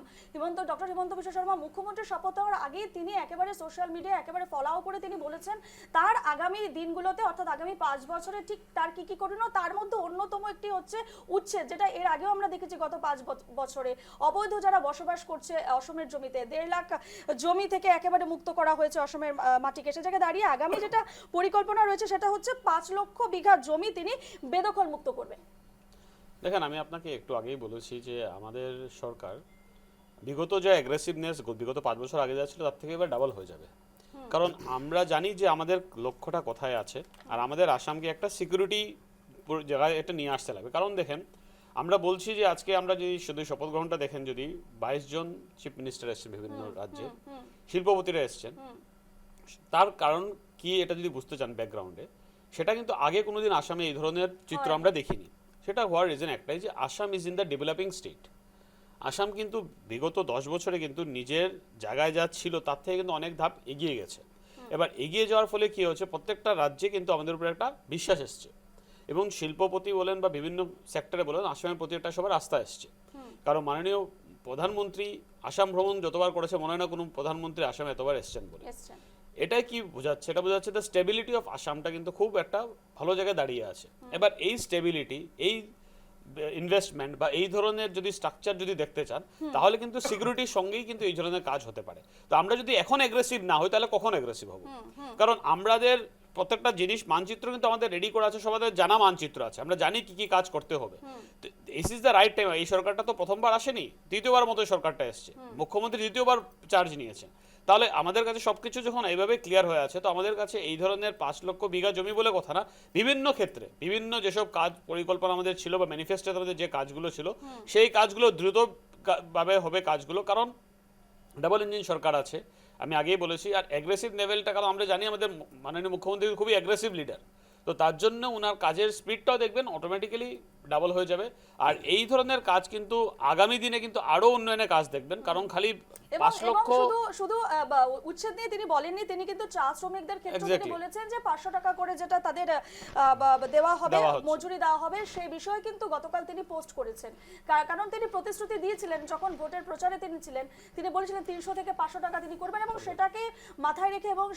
ডক্টর হিমন্ত বিশ্ব শর্মা মুখ্যমন্ত্রী শপথ হওয়ার আগে তিনি একেবারে সোশ্যাল মিডিয়া একেবারে ফলো করে তিনি বলেছেন তার আগামী দিনগুলোতে অর্থাৎ আগামী 5 বছরে ঠিক তার কি করণীয়, তার মধ্যে অন্যতম একটি হচ্ছে উচ্ছেদ, যেটা এর আগেও আমরা দেখেছি গত 5 বছরে অবৈধ যারা বসবাস করছে অসমের জমিতে 1.5 লাখ জমি থেকে একেবারে মুক্ত করা হয়েছে অসমের মাটিকে। সে জায়গায় দাঁড়িয়ে আগামী যেটা পরিকল্পনা রয়েছে সেটা হচ্ছে 5 লক্ষ বিঘা জমি তিনি বেদখল মুক্ত করবেন। দেখেন, আমি আপনাকে একটু আগেই বলেছি যে আমাদের সরকার বিগত যে অ্যাগ্রেসিভনেস বিগত 5 বছর আগে যা ছিল তার থেকে এবার ডাবল হয়ে যাবে। কারণ আমরা জানি যে আমাদের লক্ষ্যটা কোথায় আছে, আর আমাদের আসামকে একটা সিকিউরিটি জায়গায় এটা নিয়ে আসতে লাগবে। কারণ দেখেন, আমরা বলছি যে আজকে আমরা যদি শুধু শপথ গ্রহণটা দেখেন, যদি 22 জন চিফ মিনিস্টার এসছেন বিভিন্ন রাজ্যে, শিল্পপতিরা এসছেন, তার কারণ কি এটা যদি বুঝতে চান ব্যাকগ্রাউন্ডে, সেটা কিন্তু আগে কোনোদিন আসামে এই ধরনের চিত্র আমরা দেখিনি। সেটা হওয়ার রিজন একটাই যে Assam is in the developing state. Assam কিন্তু বিগত 10 বছরে কিন্তু নিজের জায়গায় যা ছিল তার থেকে কিন্তু অনেক ধাপ এগিয়ে গেছে। এবার এগিয়ে যাওয়ার ফলে কি হচ্ছে, প্রত্যেকটা রাজ্যে কিন্তু আমাদের উপরে একটা বিশ্বাস এসছে এবং শিল্পপতি বলেন বা বিভিন্ন সেক্টরে বলেন আসামের প্রতি একটা সবার আস্থা এসছে। কারণ মাননীয় প্রধানমন্ত্রী আসাম ভ্রমণ যতবার করেছে মনে হয় না কোনো প্রধানমন্ত্রী আসামে এতবার এসছেন বলে। এটাই কি বোঝাচ্ছে, এটা বোঝাচ্ছে দ্য স্টেবিলিটি অফ আসামটা কিন্তু খুব একটা ভালো জায়গায় দাঁড়িয়ে আছে। এবার এই স্টেবিলিটি, এই ইনভেস্টমেন্ট বা এই ধরনের যদি স্ট্রাকচার যদি দেখতে চান, তাহলে কিন্তু সিকিউরিটির সঙ্গেই কিন্তু এই ধরনের কাজ হতে পারে। তো আমরা যদি এখন অ্যাগ্রেসিভ না হই তাহলে কখন অ্যাগ্রেসিভ হব? কারণ আমাদের প্রত্যেকটা জিনিস মানচিত্র কিন্তু আমাদের রেডি করা আছে, সবাই জানা মানচিত্র আছে, আমরা জানি কি কি কাজ করতে হবে। This is the right time. এই সরকারটা তো প্রথমবার আসেনি, দ্বিতীয়বার মতো সরকারটা এসছে, মুখ্যমন্ত্রী দ্বিতীয়বার চার্জ নিয়েছেন। তাহলে আমাদের কাছে সবকিছু যখন এইভাবে ক্লিয়ার হয়ে আছে, তো আমাদের কাছে এই ধরনের 5 লক্ষ বিঘা জমি বলে কথা না, বিভিন্ন ক্ষেত্রে বিভিন্ন যেসব কাজ পরিকল্পনা আমাদের ছিল বা ম্যানিফেস্টোতে আমাদের যে কাজগুলো ছিল, সেই কাজগুলো দ্রুতভাবে হবে কাজগুলো। কারণ ডাবল ইঞ্জিন সরকার আছে, আমি আগেই বলেছি। আর অ্যাগ্রেসিভ লেভেলটা, কারণ আমরা জানি আমাদের মাননীয় মুখ্যমন্ত্রী খুবই অ্যাগ্রেসিভ লিডার, তো তার জন্য ওনার কাজের স্পিডটাও দেখবেন অটোমেটিক্যালি ডাবল হয়ে যাবে। আর এই ধরনের কাজ কিন্তু আগামী দিনে কিন্তু আরো উন্নয়নের কাজ দেখবেন। কারণ খালি 5 লক্ষ শুধু উচ্ছেদ নিয়ে তিনি বলেননি, তিনি কিন্তু চা শ্রমিকদের ক্ষেত্রে তিনি বলেছেন যে 500 টাকা করে যেটা তাদের দেওয়া হবে, মজুরি দেওয়া হবে, সেই বিষয়ে কিন্তু গতকাল তিনি পোস্ট করেছেন। কারণ তিনি প্রতিশ্রুতি দিয়েছিলেন যখন ভোটের প্রচারে তিনি ছিলেন, তিনি বলেছিলেন 300 থেকে 500 টাকা তিনি করবেন এবং সেটাকে মাথায় রেখে এবং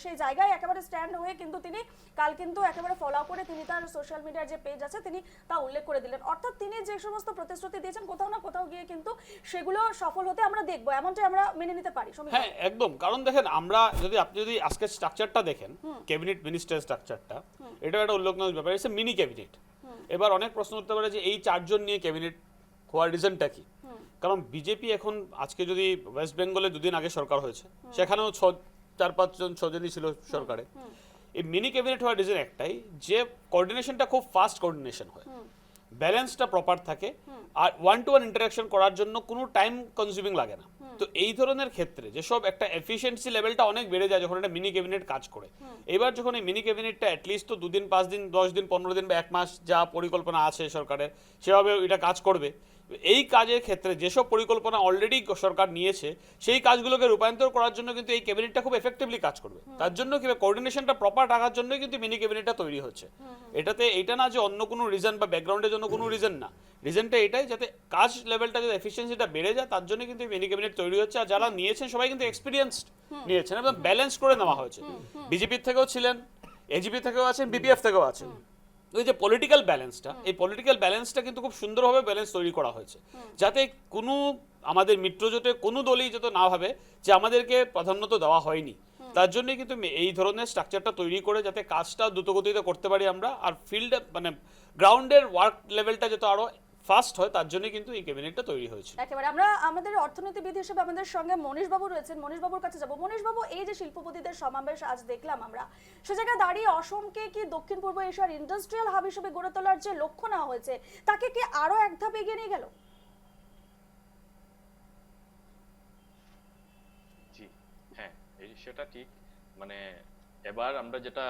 সেই জায়গায় একেবারে স্ট্যান্ড হয়ে কিন্তু তিনি কাল কিন্তু একেবারে ফলো করে তিনি তার সোশ্যাল মিডিয়ার যে পেজ আছে তিনি তা উল্লেখ করে দিলেন। অর্থাৎ তিনি যে সমস্ত প্রতিশ্রুতি দিয়েছেন কোথাও না কোথাও গিয়ে কিন্তু সেগুলো সফল হতে আমরা দেখবো, এমনটাই আমরা মেনে নিতে পারি। হ্যাঁ, একদম। কারণ দেখেন, আপনি যদি আজকে স্ট্রাকচারটা দেখেন, ক্যাবিনেট মিনিস্টার স্ট্রাকচারটা, এটা একটা উল্লেখযোগ্য ব্যাপার, এটা মিনি ক্যাবিনেট। এবার অনেক প্রশ্ন উঠতে পারে যে এই 4 জন নিয়ে ক্যাবিনেট হওয়ার রিজনটা কি? কারণ বিজেপি এখন আজকে যদি ওয়েস্ট বেঙ্গলে দুদিন আগে সরকার হয়েছে, সেখানেও 4-5 জন 6 জনই ছিল সরকারে। এই মিনি ক্যাবিনেট হওয়ার রিজন একটাই, যে কোঅর্ডিনেশনটা খুব ফাস্ট কোঅর্ডিনেশন হয়, ব্যালেন্সটা প্রপার থাকে, আর 1-to-1 ইন্টারাকশন করার জন্য কোনো টাইম কনজিউমিং লাগে না। তো এই ধরনের ক্ষেত্রে যেসব একটা এফিসিয়েন্সি লেভেলটা অনেক বেড়ে যায় যখন একটা মিনি ক্যাবিনেট কাজ করে। এবার যখন এই মিনি ক্যাবিনেটটা অ্যাটলিস্ট তো 2 দিন 5 দিন 10 দিন 15 দিন বা 1 মাস যা পরিকল্পনা আছে সরকারের, সেভাবে এটা কাজ করবে। এই কাজের ক্ষেত্রে যেসব পরিকল্পনা অলরেডি সরকার নিয়েছে সেই কাজগুলোকে রূপান্তর করার জন্য কিন্তু এই ক্যাবিনেটটা খুব এফেক্টিভলি কাজ করবে। তার জন্য কি কোঅর্ডিনেশনটা প্রপার রাখার জন্য কিন্তু মিনি ক্যাবিনেটটা তৈরি হচ্ছে। এটাতে এটা না যে অন্য কোনো রিজন বা ব্যাকগ্রাউন্ডের জন্য কোনো রিজন না, রিজনটা এটাই যাতে কাজ লেভেলটা যাতে এফিসিয়েন্সিটা বেড়ে যায়, তার জন্য কিন্তু মিনি ক্যাবিনেট তৈরি হচ্ছে। আর যারা নিয়েছেন সবাই কিন্তু এক্সপিরিয়েন্সড নিয়েছেন এবং ব্যালেন্স করে নেওয়া হয়েছে। বিজেপির থেকেও ছিলেন, এজিপি থেকেও আছেন, বিপিএফ থেকেও আছেন। ওই যে পলিটিক্যাল ব্যালেন্সটা, এই পলিটিক্যাল ব্যালেন্সটা কিন্তু খুব সুন্দরভাবে ব্যালেন্স তৈরি করা হয়েছে, যাতে কোনো আমাদের মিত্রজোটে কোনো দলই যাতে না ভাবে যে আমাদেরকে প্রাধান্য তো দেওয়া হয়নি। তার জন্যই কিন্তু এই ধরনের স্ট্রাকচারটা তৈরি করে যাতে কাজটা দ্রুতগতিতে করতে পারি আমরা, আর ফিল্ড মানে গ্রাউন্ডের ওয়ার্ক লেভেলটা যাতে আরো ফাস্ট হয়, তার জন্য কিন্তু এই ক্যাবিনেটটা তৈরি হয়েছে। একেবারে আমরা আমাদের অর্থনীতিবিদ হিসেবে আমাদের সঙ্গে মনীশ বাবু রয়েছেন, মনীশ বাবুর কাছে যাব। মনীশ বাবু, এই যে শিল্পপতিদের সমাবেশ আজ দেখলাম আমরা, সে জায়গায় দাঁড়িয়ে অসমকে কি দক্ষিণ পূর্ব এশিয়ার ইন্ডাস্ট্রিয়াল হাব হিসেবে গড়ে তোলার যে লক্ষ্য নেওয়া হয়েছে, তাকে কি আরো এক ধাপ এগিয়ে নিয়ে গেল? জি, হ্যাঁ, সেটা ঠিক। মানে এবার আমরা যেটা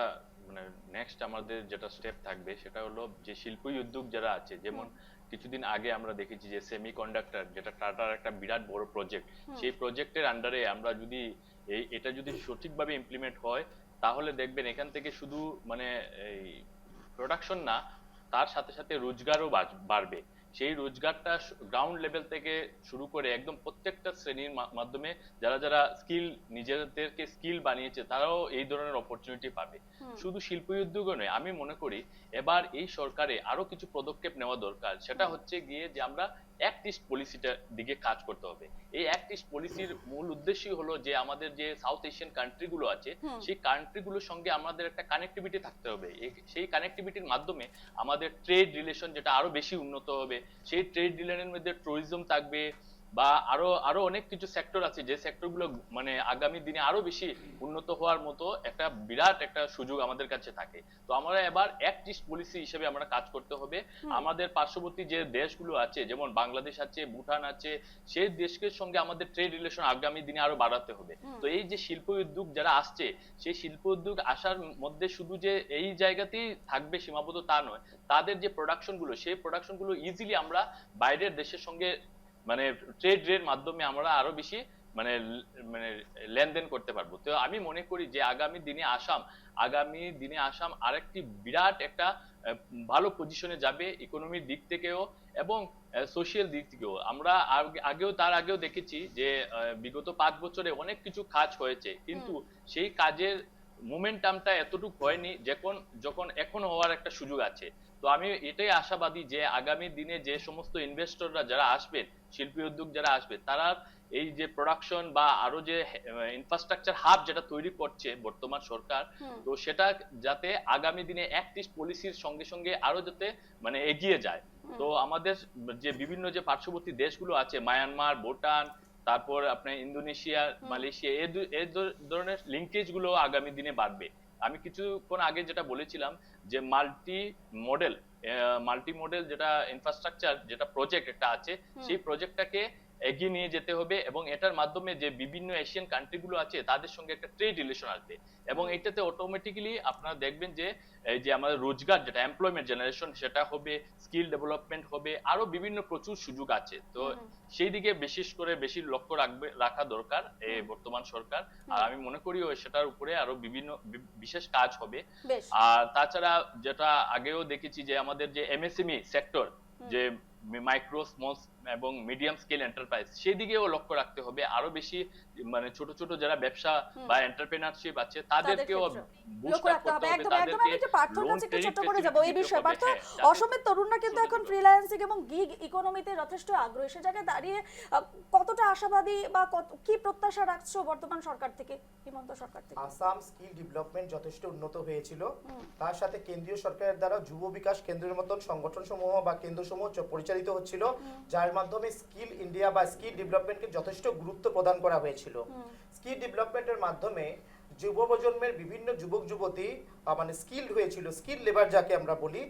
মানে নেক্সট আমাদের যেটা স্টেপ থাকবে সেটা হলো যে শিল্পী উদ্যোগ যারা আছে, যেমন কিছুদিন আগে আমরা দেখেছি যে সেমিকন্ডাক্টর, যেটা টাটার একটা বিরাট বড় প্রজেক্ট, সেই প্রজেক্টের আন্ডারে আমরা যদি এটা যদি সঠিকভাবে ইমপ্লিমেন্ট হয়, তাহলে দেখবেন এখান থেকে শুধু মানে এই প্রোডাকশন না, তার সাথে সাথে রোজগারও বাড়বে। সেই রোজগারটা গ্রাউন্ড লেভেল থেকে শুরু করে একদম প্রত্যেকটা শ্রেণীর মাধ্যমে যারা যারা নিজেদেরকে স্কিল বানিয়েছে তারাও এই ধরনের অপরচুনিটি পাবে। শুধু শিল্প উদ্যোগ নয়, আমি মনে করি এবার এই সরকারে আরো কিছু পদক্ষেপ নেওয়া দরকার। সেটা হচ্ছে গিয়ে যে আমরা অ্যাক্ট ইস্ট পলিসিটার দিকে কাজ করতে হবে। এই অ্যাক্ট ইস্ট পলিসির মূল উদ্দেশ্যই হলো যে আমাদের যে সাউথ এশিয়ান কান্ট্রি গুলো আছে, সেই কান্ট্রি গুলোর সঙ্গে আমাদের একটা কানেক্টিভিটি থাকতে হবে। সেই কানেক্টিভিটির মাধ্যমে আমাদের ট্রেড রিলেশন যেটা আরো বেশি উন্নত হবে। সেই ট্রেড রিলেশনের মধ্যে ট্যুরিজম থাকবে বা আরো অনেক কিছু সেক্টর আছে, যে সেক্টর গুলো মানে আগামী দিনে আরো বেশি উন্নত হওয়ার মতো একটা বিরাট একটা সুযোগ আমাদের কাছে থাকে। তো আমরা এবার অ্যাক্ট ইস্ট পলিসি হিসেবে আমরা কাজ করতে হবে। আমাদের পার্শ্ববর্তী যে দেশগুলো আছে, যেমন বাংলাদেশ আছে, ভুটান আছে, সেই দেশের সঙ্গে আমাদের ট্রেড রিলেশন আগামী দিনে আরো বাড়াতে হবে। তো এই যে শিল্প উদ্যোগ যারা আসছে, সেই শিল্প উদ্যোগ আসার মধ্যে শুধু যে এই জায়গাতেই থাকবে সীমাবদ্ধ তা নয়, তাদের যে প্রোডাকশন গুলো, সেই প্রোডাকশন গুলো ইজিলি আমরা বাইরের দেশের সঙ্গে মানে ট্রেড এর মাধ্যমে আমরা আরো বেশি মানে মানে লেনদেন করতে পারবো। তো আমি মনে করি যে আগামী দিনে আসাম আরেকটি বিরাট একটা ভালো পজিশনে যাবে, ইকোনমির দিক থেকেও এবং সোশ্যাল দিক থেকেও। আমরা তার আগেও দেখেছি যে বিগত 5 বছরে অনেক কিছু কাজ হয়েছে, কিন্তু সেই কাজের মোমেন্টামটা এতটুকু হয়নি যখন এখন হওয়ার একটা সুযোগ আছে। তো আমি এটাই আশাবাদী যে আগামী দিনে যে সমস্ত ইনভেস্টররা যারা আসবেন, শিল্পী উদ্যোগ যারা আসবে, তারা এই যে প্রোডাকশন বা আরো যে ইনফ্রাস্ট্রাকচার হাব যেটা তৈরি করছে বর্তমান সরকার, তো সেটা যাতে আগামী দিনে অ্যাক্ট ইস্ট পলিসির সঙ্গে সঙ্গে আরো যাতে মানে এগিয়ে যায়। তো আমাদের যে বিভিন্ন যে পার্শ্ববর্তী দেশগুলো আছে, মায়ানমার, ভুটান, তারপর আপনার ইন্দোনেশিয়া, মালয়েশিয়া, এই ধরনের লিঙ্কেজ গুলো আগামী দিনে বাড়বে। আমি কিছুক্ষণ আগে যেটা বলেছিলাম যে মাল্টি মডেল যেটা ইনফ্রাস্ট্রাকচার যেটা প্রজেক্ট একটা আছে, সেই প্রজেক্টটাকে এগিয়ে নিয়ে যেতে হবে এবং এটার মাধ্যমে যে বিভিন্ন এশিয়ান কান্ট্রি গুলো আছে তাদের সঙ্গে একটা ট্রেড রিলেশন আসবে এবং এটাতে অটোমেটিক্যালি আপনারা দেখবেন যে এই যে আমাদের রোজগার যেটা এমপ্লয়মেন্ট জেনারেশন সেটা হবে, স্কিল ডেভেলপমেন্ট হবে, আরো বিভিন্ন প্রচুর সুযোগ আছে। তো সেই দিকে বিশেষ করে বেশি লক্ষ্য রাখা দরকার এই বর্তমান সরকার। আর আমি মনে করি সেটার উপরে আরো বিভিন্ন বিশেষ কাজ হবে। আর তাছাড়া যেটা আগেও দেখেছি যে আমাদের যে এমএসএমই সেক্টর, যে মাইক্রো, স্মল এবং মিডিয়াম স্কেল এন্টারপ্রাইজ, সেদিকেও লক্ষ্য রাখতে হবে। আরো বেশি মানে ছোট ছোট যারা ব্যবসা বা এন্টারপ্রেনারশিপ আছে তাদেরকেও বুস্ট করতে হবে। তাদেরকে একটু পার্থর কাছে একটু ছোট করে যাব এই বিষয়ে। পার্থ, অসমের তরুণরা কিন্তু এখন ফ্রিল্যান্সিং এবং গিগ ইকোনমিতে যথেষ্ট আগ্রহী। সে জায়গায় দাঁড়িয়ে কতটা আশাবাদী বা কি প্রত্যাশা রাখছো বর্তমান সরকার থেকে, হিমন্ত সরকার থেকে? আসাম স্কিল ডেভেলপমেন্ট যথেষ্ট উন্নত হয়েছিল, তার সাথে কেন্দ্রীয় সরকারের দ্বারা যুব বিকাশ কেন্দ্রের মতন সংগঠন সমূহ বা কেন্দ্র সমূহ পরিচালিত পরিচালিত হচ্ছিল, যার মাধ্যমে স্কিল ইন্ডিয়া বা স্কিল ডেভেলপমেন্টকে যথেষ্ট গুরুত্ব প্রদান করা হয়েছিল। স্কিল ডেভেলপমেন্টের মাধ্যমে যুব প্রজন্মের বিভিন্ন যুবক যুবতী মানে স্কিলড হয়েছিল, স্কিল লেবার যাকে আমরা বলি।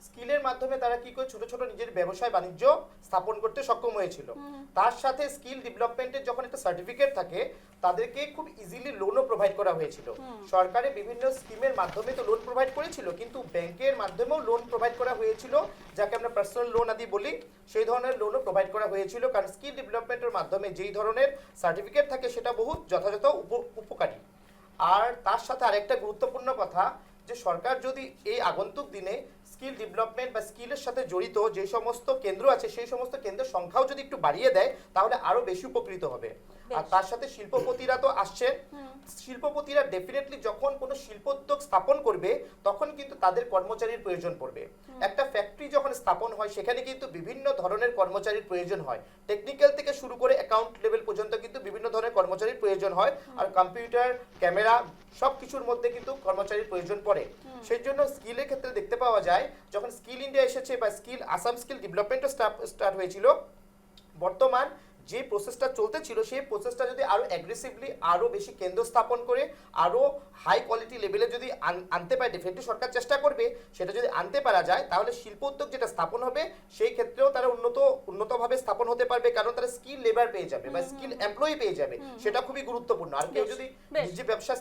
স্কিলের মাধ্যমে তারা কি করে ছোট ছোট নিজের ব্যবসায় বাণিজ্য স্থাপন করতে সক্ষম হয়েছিল। তার সাথে স্কিল ডেভেলপমেন্টের যখন একটা সার্টিফিকেট থাকে, তাদেরকে খুব ইজিলি লোনও প্রোভাইড করা হয়েছিল। সরকারের বিভিন্ন স্কিমের মাধ্যমে তো লোন প্রোভাইড করেছিল, কিন্তু ব্যাংকের মাধ্যমেও লোন প্রোভাইড করা হয়েছিল, যাকে আমরা পার্সোনাল লোন আদি বলি। সেই ধরনের লোনও প্রোভাইড করা হয়েছিল, কারণ স্কিল ডেভেলপমেন্টের মাধ্যমে যেই ধরনের সার্টিফিকেট থাকে সেটা বহুত যথাযথ উপকারী। আর তার সাথে আরেকটা গুরুত্বপূর্ণ কথা, যে সরকার যদি এই আগন্তুক দিনে স্কিল ডেভেলপমেন্ট বা স্কিলের সাথে জড়িত যে সমস্ত কেন্দ্র আছে, সেই সমস্ত কেন্দ্রের সংখ্যাও যদি একটু বাড়িয়ে দেয়, তাহলে আরো বেশি উপকৃত হবে। আর তার সাথে শিল্পপতিরা তো আসছে, শিল্পপতিরা ডেফিনেটলি যখন কোনো শিল্পোদ্যোগ স্থাপন করবে, তখন কিন্তু তাদের কর্মচারীর প্রয়োজন পড়বে। একটা ফ্যাক্টরি যখন স্থাপন হয়, সেখানে কিন্তু বিভিন্ন ধরনের কর্মচারীর প্রয়োজন হয়। টেকনিক্যাল থেকে শুরু করে অ্যাকাউন্ট লেভেল পর্যন্ত কিন্তু বিভিন্ন ধরনের কর্মচারীর প্রয়োজন হয়। আর কম্পিউটার, ক্যামেরা সব কিছুর মধ্যে কিন্তু কর্মচারীর প্রয়োজন পড়ে। সেই জন্য স্কিলের ক্ষেত্রে দেখতে পাওয়া যায়, যখন স্কিল ইন্ডিয়া এসেছে বা স্কিল আসাম স্কিল ডেভেলপমেন্টও স্টার্ট হয়েছিল, বর্তমান যে প্রসেসটা চলতে ছিল, সেই প্রসেসটা যদি আরো অ্যাগ্রেসিভলি আরো বেশি কেন্দ্র স্থাপন করে আরো হাই কোয়ালিটি লেভেলে যদি আনতে পারে, ডেফিনেটলি সরকার চেষ্টা করবে। সেটা যদি আনতে পারা যায়, তাহলে শিল্প উদ্যোগ যেটা স্থাপন হবে, সেই ক্ষেত্রেও তারা উন্নতভাবে স্থাপন হতে পারবে, কারণ তারা স্কিল লেবার পেয়ে যাবে বা স্কিল এমপ্লয়ি পেয়ে যাবে। সেটা খুবই গুরুত্বপূর্ণ। আর কেউ যদি নিজে ব্যবসা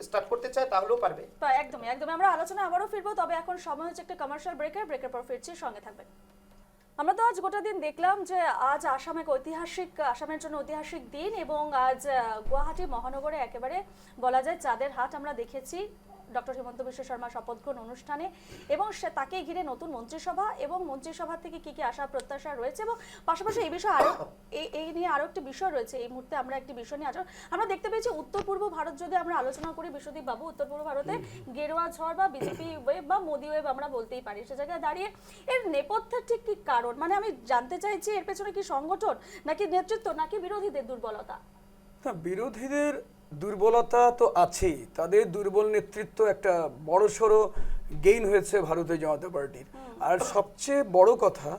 স্টার্ট করতে চায়, তাহলেও পারবে। তো একদমই আমরা আলোচনা আবারও ফিরবো, তবে এখন সময় হচ্ছে একটা কমার্শিয়াল ব্রেকের পর ফিরছি, সঙ্গে থাকবেন। আমরা তো আজ গোটা দিন দেখলাম যে আজ আসামের জন্য ঐতিহাসিক দিন, এবং আজ গুয়াহাটি মহানগরে একেবারে বলা যায় চাঁদের হাট আমরা দেখেছি ডক্টর হিমন্ত বিশ্ব শর্মা শপথ গ্রহণ অনুষ্ঠানে, এবং তাকে ঘিরে নতুন মন্ত্রিসভা, এবং মন্ত্রিসভা থেকে কি কি আশা প্রত্যাশা রয়েছে, এবং পাশাপাশি এই বিষয়ে এই নিয়ে আরো একটি বিষয় রয়েছে। এই মুহূর্তে আমরা একটি বিষয় নিয়ে আমরা দেখতে পেয়েছি উত্তর পূর্ব ভারত, যদি আমরা আলোচনা করি বিশ্বদীপ বাবু, উত্তর পূর্ব ভারতে গেরুয়া ঝড় বা বিজেপি ওয়েভ বা মোদি ওয়েভ আমরা বলতেই পারি। সে জায়গায় দাঁড়িয়ে এর নেপথ্যের ঠিক কি কারণ, মানে আমি জানতে চাইছি এর পেছনে কি সংগঠন, নাকি নেতৃত্ব, নাকি বিরোধীদের দুর্বলতা? বিরোধীদের দুর্বলতা তো আছেই, তাদের দুর্বল নেতৃত্ব একটা বড়সড় গেইন হয়েছে ভারতীয় জনতা পার্টির। আর সবচেয়ে বড় কথা,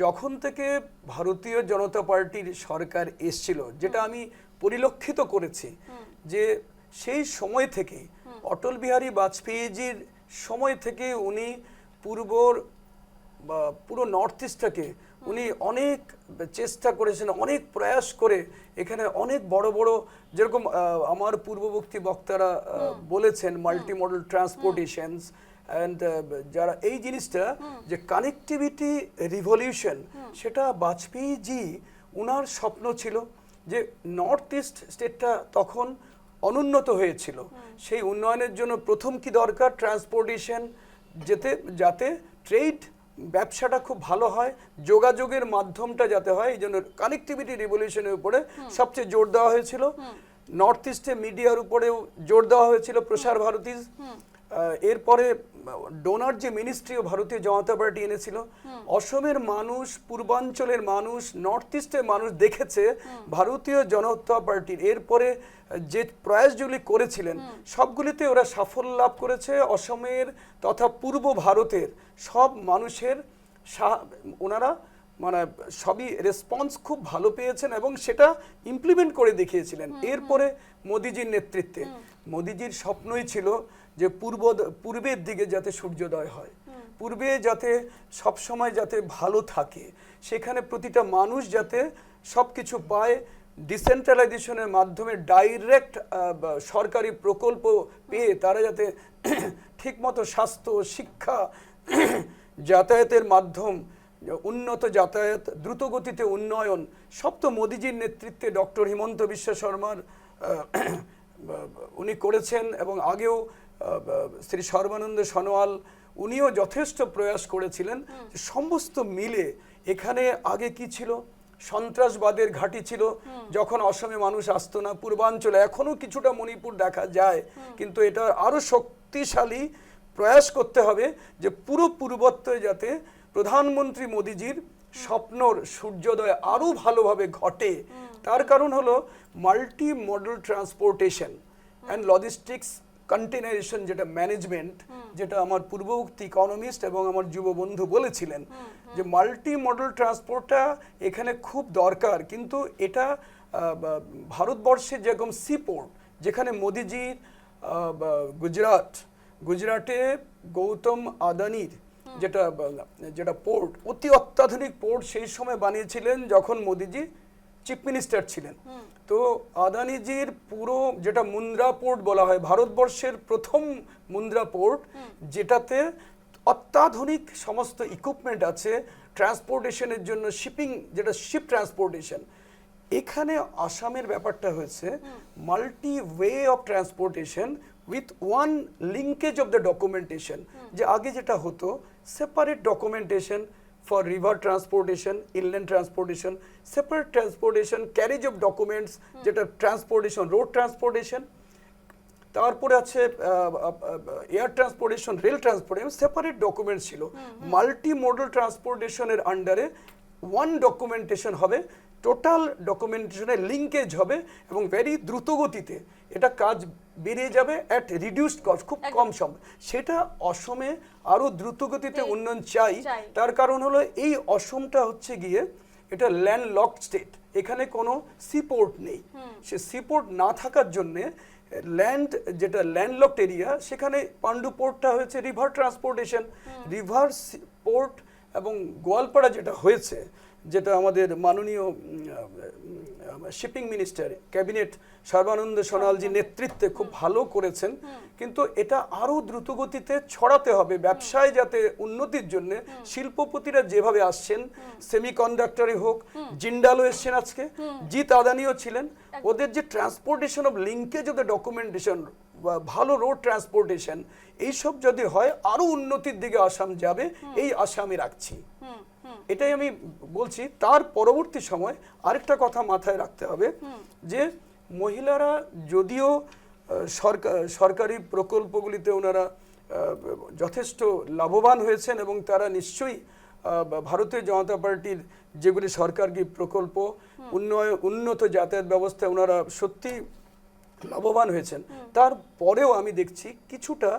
যখন থেকে ভারতীয় জনতা পার্টির সরকার এসছিল, যেটা আমি পরিলক্ষিত করেছি, যে সেই সময় থেকে অটল বিহারী বাজপেয়ীজির সময় থেকে উনি পুরো নর্থ ইস্টটাকে উনি অনেক চেষ্টা করেছেন, অনেক প্রয়াস করে এখানে অনেক বড় বড়, যেরকম আমার পূর্ববর্তী বক্তারা বলেছেন, মাল্টি মডেল ট্রান্সপোর্টেশনস অ্যান্ড যারা এই জিনিসটা যে কানেক্টিভিটি রিভলিউশন, সেটা বাজপেয়ীজি উনার স্বপ্ন ছিল, যে নর্থ ইস্ট স্টেটটা তখন অনুন্নত হয়েছিল। সেই উন্নয়নের জন্য প্রথম কি দরকার, ট্রান্সপোর্টেশন, যাতে ট্রেড ব্যবসাটা খুব ভালো হয়, যোগাযোগের মাধ্যমটা যাতে হয়, এই জন্য কানেক্টিভিটি রিভলিউশনের উপরে সবচেয়ে জোর দেওয়া হয়েছিল। নর্থ ইস্টে মিডিয়ার উপরেও জোর দেওয়া হয়েছিল, প্রসার ভারতী। এরপরে ডোনার যে মিনিস্ট্রিও ভারতীয় জনতা পার্টি এনেছিল, অসমের মানুষ, পূর্বাঞ্চলের মানুষ, নর্থ ইস্টের মানুষ দেখেছে ভারতীয় জনতা পার্টির এরপরে যে প্রয়াসগুলি করেছিলেন, সবগুলিতে ওরা সাফল্য লাভ করেছে। অসমের তথা পূর্ব ভারতের সব মানুষের ওনারা মানে সবই রেসপন্স খুব ভালো পেয়েছেন, এবং সেটা ইমপ্লিমেন্ট করে দেখিয়েছিলেন। এরপরে মোদিজির নেতৃত্বে, মোদিজির স্বপ্নই ছিল যে পূর্বের দিকে যাতে সূর্যোদয় হয়, পূর্বে যাতে সবসময় যাতে ভালো থাকে, সেখানে প্রতিটা মানুষ যাতে সব কিছু পায়, ডিসেন্ট্রালাইজেশনের মাধ্যমে ডাইরেক্ট সরকারি প্রকল্প পেয়ে তারা যাতে ঠিকমতো স্বাস্থ্য, শিক্ষা, যাতায়াতের মাধ্যম, উন্নত যাতায়াত, দ্রুতগতিতে উন্নয়ন, সব তো মোদিজির নেতৃত্বে ডক্টর হিমন্ত বিশ্ব শর্মার উনি করেছেন। এবং আগেও শ্রী সর্বানন্দ সোনোয়াল উনিও যথেষ্ট প্রয়াস করেছিলেন। সমস্ত মিলে এখানে আগে কি ছিল, সন্ত্রাসবাদের ঘাঁটি ছিল, যখন অসমে মানুষ আসতো না, পূর্বাঞ্চলে এখনো কিছুটা মণিপুর দেখা যায়, কিন্তু এটা আরো শক্তিশালী প্রয়াস করতে হবে যে পুরো পূর্বত্বে যাতে প্রধানমন্ত্রী মোদিজির স্বপ্নর সূর্যোদয় আরো ভালোভাবে ঘটে। তার কারণ হলো multi modal transportation and logistics containerisation যেটা ম্যানেজমেন্ট, যেটা আমার পূর্ববর্তী ইকোনমিস্ট এবং আমার যুব বন্ধু বলেছিলেন যে মাল্টি মডেল ট্রান্সপোর্টটা এখানে খুব দরকার। কিন্তু এটা ভারতবর্ষে যেরকম সিপোর্ট, যেখানে মোদিজির গুজরাটে গৌতম আদানির যেটা পোর্ট, অতি অত্যাধুনিক পোর্ট সেই সময় বানিয়েছিলেন যখন মোদিজি চিফ মিনিস্টার ছিলেন। তো আদানিজির পুরো যেটা মুন্দ্রা পোর্ট বলা হয়, ভারতবর্ষের প্রথম মুন্দ্রা পোর্ট, যেটাতে অত্যাধুনিক সমস্ত ইকুইপমেন্ট আছে ট্রান্সপোর্টেশনের জন্য, শিপিং, যেটা শিপ ট্রান্সপোর্টেশন। এখানে আসামের ব্যাপারটা হয়েছে multi way of transportation with one linkage of the documentation. যে আগে যেটা হতো separate documentation for river transportation, inland transportation, separate transportation, carriage of documents, যেটা ট্রান্সপোর্টেশন, রোড ট্রান্সপোর্টেশন, তারপরে আছে air transportation, rail transportation, separate documents ছিল। মাল্টি মডেল ট্রান্সপোর্টেশনের আন্ডারে ওয়ান ডকুমেন্টেশন হবে, টোটাল ডকুমেন্টেশনের লিঙ্কেজ হবে এবং ভেরি দ্রুত গতিতে এটা কাজ বেরিয়ে যাবে অ্যাট রিডিউসড কস্ট, খুব কম সময়। সেটা অসমে আরো দ্রুত গতিতে উন্নয়ন চাই। তার কারণ হলো এই অসমটা হচ্ছে গিয়ে এটা ল্যান্ড লকড স্টেট, এখানে কোনো সিপোর্ট নেই। সে সিপোর্ট না থাকার জন্যে ল্যান্ড, যেটা ল্যান্ডলকড এরিয়া, সেখানে পান্ডু পোর্টটা হয়েছে রিভার ট্রান্সপোর্টেশন, রিভার পোর্ট। এবং গোয়ালপাড়া যেটা হয়েছে, যেটা আমাদের মাননীয় শিপিং মিনিস্টার ক্যাবিনেট সর্বানন্দ সোনোয়ালজির নেতৃত্বে খুব ভালো করেছেন। কিন্তু এটা আরো দ্রুত গতিতে ছড়াতে হবে ব্যবসায়, যাতে উন্নতির জন্য শিল্পপতিরা যেভাবে আসছেন, সেমিকন্ডাক্টরে হোক, জিন্ডালও এসছেন আজকে, জিৎ আদানিও ছিলেন, ওদের যে transportation of linkage of the documentation, ভালো রোড ট্রান্সপোর্টেশন, এইসব যদি হয় আরো উন্নতির দিকে আসাম যাবে, এই আশা আমি রাখছি। এটাই আমি বলছি। তার পরবর্তী সময় আরেকটা কথা মাথায় রাখতে হবে যে মহিলারা যদিও সরকারি প্রকল্পগুলিতে ওনারা যথেষ্ট লাভবান হয়েছেন এবং তারা নিশ্চয়ই ভারতীয় জনতা পার্টির যেগুলি সরকারি প্রকল্প, উন্নত যাতায়াত ব্যবস্থা, ওনারা সত্যি লাভবান হয়েছেন। তারপরেও আমি দেখছি কিছুটা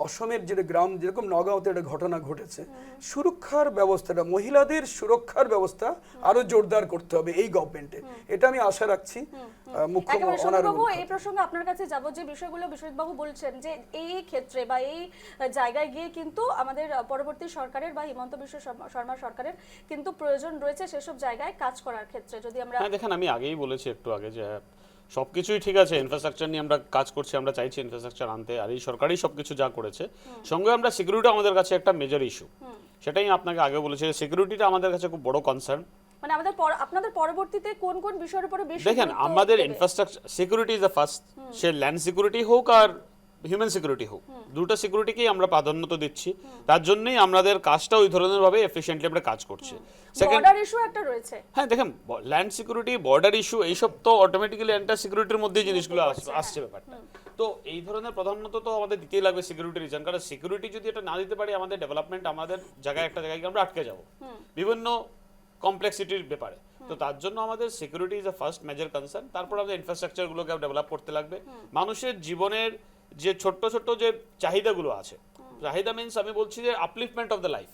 অসমের যে গ্রাম, যেরকম নগাঁওতে একটা ঘটনা ঘটেছে, সুরক্ষার ব্যবস্থাটা, মহিলাদের সুরক্ষার ব্যবস্থা আরো জোরদার করতে হবে এই গভর্নমেন্টে। এটা আমি আশা রাখছি। মুখ্যমন্ত্রী, এই প্রসঙ্গে আপনার কাছে যাব, যে বিষয়গুলো বিশ্বজিৎবাবু বলছেন যে এই ক্ষেত্রে বা এই জায়গায় গিয়ে কিন্তু আমাদের পরবর্তী সরকারের বা হিমন্ত বিশ্ব শর্মা সরকারের কিন্তু প্রয়োজন রয়েছে সেসব জায়গায় কাজ করার ক্ষেত্রে। যদি আমরা দেখেন, আমি আগেই বলেছি একটু আগে যে সবকিছুই ঠিক আছে, ইনফ্রাস্ট্রাকচার নিয়ে আমরা কাজ করছি, আমরা চাইছি ইনফ্রাস্ট্রাকচার আনতে, আর এই সরকারই সবকিছু যা করেছে। সঙ্গে আমরা সিকিউরিটি আমাদের কাছে একটা মেজর ইস্যু, সেটাই আপনাকে আগে বলেছি, সিকিউরিটিটা আমাদের কাছে খুব বড় কনসার্ন। মানে আপনাদের পরবর্তীতে কোন কোন বিষয়ের উপরে বেশি দেখেন, আমাদের infrastructure security is the first. Say land security হোক আর হিউম্যান সিকিউরিটি হোক, দুটো সিকিউরিটিকেই আমরা প্রাধান্য দিচ্ছি। তার জন্যই আমাদের কাজটা ওই ধরনের ভাবে এফিশিয়েন্টলি আমরা কাজ করছি। বর্ডার ইস্যু একটা রয়েছে। হ্যাঁ, দেখেন, ল্যান্ড সিকিউরিটি, বর্ডার ইস্যু, এইসব তো অটোমেটিক্যালি এন্টার সিকিউরিটির মধ্যেই জিনিসগুলো আসছে ব্যাপারটা। তো এই ধরনের প্রধানত তো আমাদের দিতেই লাগবে সিকিউরিটি রিজন, কারণ সিকিউরিটি যদি এটা না দিতে পারি, আমাদের ডেভেলপমেন্ট আমাদের জায়গায় একটা জায়গায় আমরা আটকে যাব বিভিন্ন কমপ্লেক্সিটির ব্যাপারে। তো তার জন্য আমাদের security is the first major concern. তারপর আমাদের ইনফ্রাস্ট্রাকচারগুলোকে ডেভেলপ করতে লাগবে। মানুষের জীবনের যে ছোট্ট ছোট্ট যে চাহিদাগুলো আছে, চাহিদা মিনস আমি বলছি যে আপলিফমেন্ট অফ দ্য লাইফ,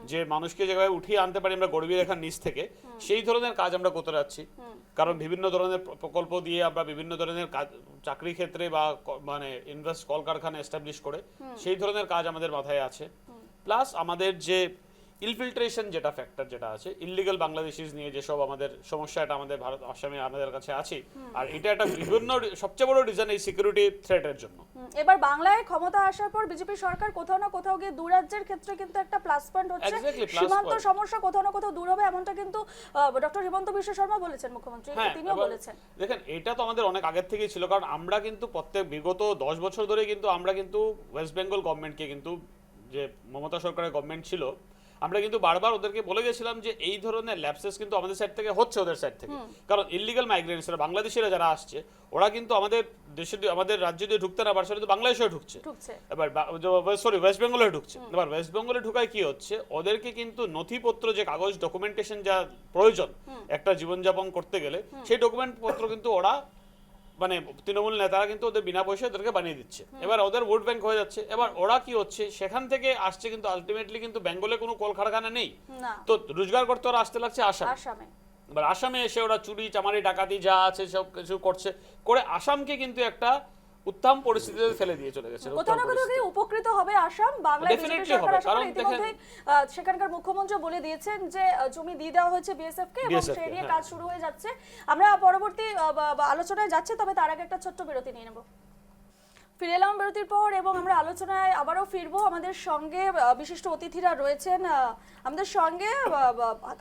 যে মানুষকে যেভাবে উঠিয়ে আনতে পারি আমরা গরিবী রেখার নিচ থেকে, সেই ধরনের কাজ আমরা করতে যাচ্ছি। কারণ বিভিন্ন ধরনের প্রকল্প দিয়ে আমরা বিভিন্ন ধরনের কাজ, চাকরি ক্ষেত্রে বা মানে ইনভেস্ট, কলকারখানা এস্টাবলিশ করে সেই ধরনের কাজ আমাদের মাথায় আছে। প্লাস আমাদের যে ইনফিল্ট্রেশন যেটা ফ্যাক্টর যেটা আছে, ইললিগাল বাংলাদেশিজ নিয়ে যেসব আমাদের সমস্যা, এটা আমাদের ভারত আসামে আমাদের কাছে আছে। আর এটা একটা বিভিন্ন সবচেয়ে বড় রিজন এই সিকিউরিটি থ্রেটের জন্য। এবার বাংলায় ক্ষমতা আসার পর বিজেপি সরকার কোথাও না কোথাও গিয়ে দুরাজ্যের ক্ষেত্রে কিন্তু একটা প্লাস পয়েন্ট হচ্ছে, সীমান্ত সমস্যা কোথাও না কোথাও দূর হবে, এমনটা কিন্তু ডক্টর হিমন্ত বিশ্ব শর্মা বলেছেন, মুখ্যমন্ত্রী তিনিও বলেছেন। দেখেন, এটা তো আমাদের অনেক আগের থেকেই ছিল, কারণ আমরা কিন্তু বিগত 10 বছর ধরে কিন্তু আমরা কিন্তু ওয়েস্ট বেঙ্গল গভর্নমেন্টকে, কিন্তু যে মমতা সরকারের গভর্নমেন্ট ছিল, আমরা কিন্তু বারবার ওদেরকে বলে গেছিলাম যে এই ধরনের ল্যাপসেস কিন্তু আমাদের সাইড থেকে হচ্ছে, ওদের সাইড থেকে। কারণ ইললিগাল মাইগ্রেন্টসরা, বাংলাদেশিরা যারা আসছে, ওরা কিন্তু আমাদের দেশে, আমাদের রাজ্যে দিয়ে ঢুকতে না পারছে, কিন্তু বাংলাদেশেও ঢুকছে। এবার ওয়েস্ট বেঙ্গলে ঢুকছে। এবার ওয়েস্ট বেঙ্গলে ঢুকায় কি হচ্ছে, ওদেরকে কিন্তু নথিপত্র, যে কাগজ ডকুমেন্টেশন যা প্রয়োজন একটা জীবনযাপন করতে গেলে, সেই ডকুমেন্ট পত্র কিন্তু ওরা মানে তৃণমূল নেতারা কিন্তু ওদের বিনা পয়সায় ওদেরকে বানিয়ে দিচ্ছে, এবার ওদের ভোট ব্যাংক হয়ে যাচ্ছে। এবার ওরা কি হচ্ছে, সেখান থেকে আসছে, কিন্তু আলটিমেটলি কিন্তু বেঙ্গলে কোনো কলকারখানা নেই, না তো রোজগার করতে ওরা আসতে লাগছে আসাম। আসামে এবার আসামে এসে ওরা চুরি চামারি ডাকাতি যা আছে সব কিছু করছে, করে আসামকে কিন্তু একটা উত্তম পরিস্থিতিতে ফেলে দিয়ে চলে গেছে। কোথাও না কোথাও কি উপকৃত হবে আসাম? বাংলায় বিজেপি Definitely সরকার হবে, আসার কারণ পরে ইতিমধ্যে সেখানকার মুখ্যমন্ত্রী বলে দিয়েছেন যে জমি দিয়ে দেওয়া হয়েছে বিএসএফ কে, এবং BSF কে, সেই নিয়ে হ্যাঁ। কাজ শুরু হয়ে যাচ্ছে। আমরা পরবর্তী আলোচনায় যাচ্ছি, তবে তার আগে একটা ছোট্ট বিরতি নিয়ে নেব। ফিরে এলাম বিরতির পর এবং আমরা আলোচনায় আবারও ফিরবো। আমাদের সঙ্গে বিশিষ্ট অতিথিরা রয়েছেন। আমাদের সঙ্গে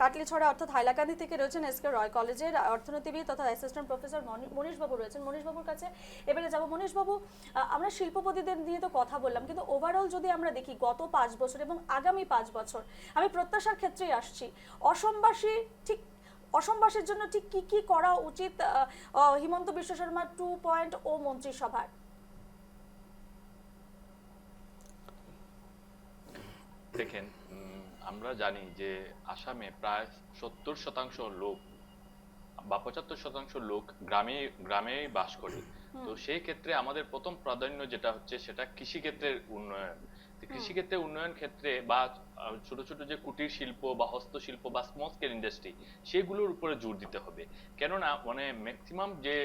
কাটলিছড়া অর্থাৎ হাইলাকান্দি থেকে রয়েছেন এসকে রয় কলেজের অর্থনীতিবিদ তথা অ্যাসিস্ট্যান্ট প্রফেসর মনীশ বাবু রয়েছেন। মনীশ বাবুর কাছে এবারে যাব। মনীশ বাবু, আমরা শিল্পপতিদের নিয়ে তো কথা বললাম, কিন্তু ওভারঅল যদি আমরা দেখি গত 5 বছর এবং আগামী 5 বছর, আমি প্রত্যাশার ক্ষেত্রেই আসছি, অসমবাসীর জন্য ঠিক কি কি করা উচিত হিমন্ত বিশ্ব শর্মা 2.0 মন্ত্রিসভার? দেখেন, আমরা জানি যে আসামে প্রায় 70% লোক বা 75% লোক গ্রামে বাস করে। তো সেই ক্ষেত্রে আমাদের প্রথম প্রাধান্য যেটা হচ্ছে সেটা কৃষিক্ষেত্রের উন্নয়ন। কৃষিক্ষেত্রে উন্নয়ন ক্ষেত্রে বা ছোট ছোট যে কুটির শিল্প বা হস্তশিল্প বা স্মল স্কেল ইন্ডাস্ট্রি, সেগুলোর উপরে জোর দিতে হবে। কেননা মানে ম্যাক্সিমাম যে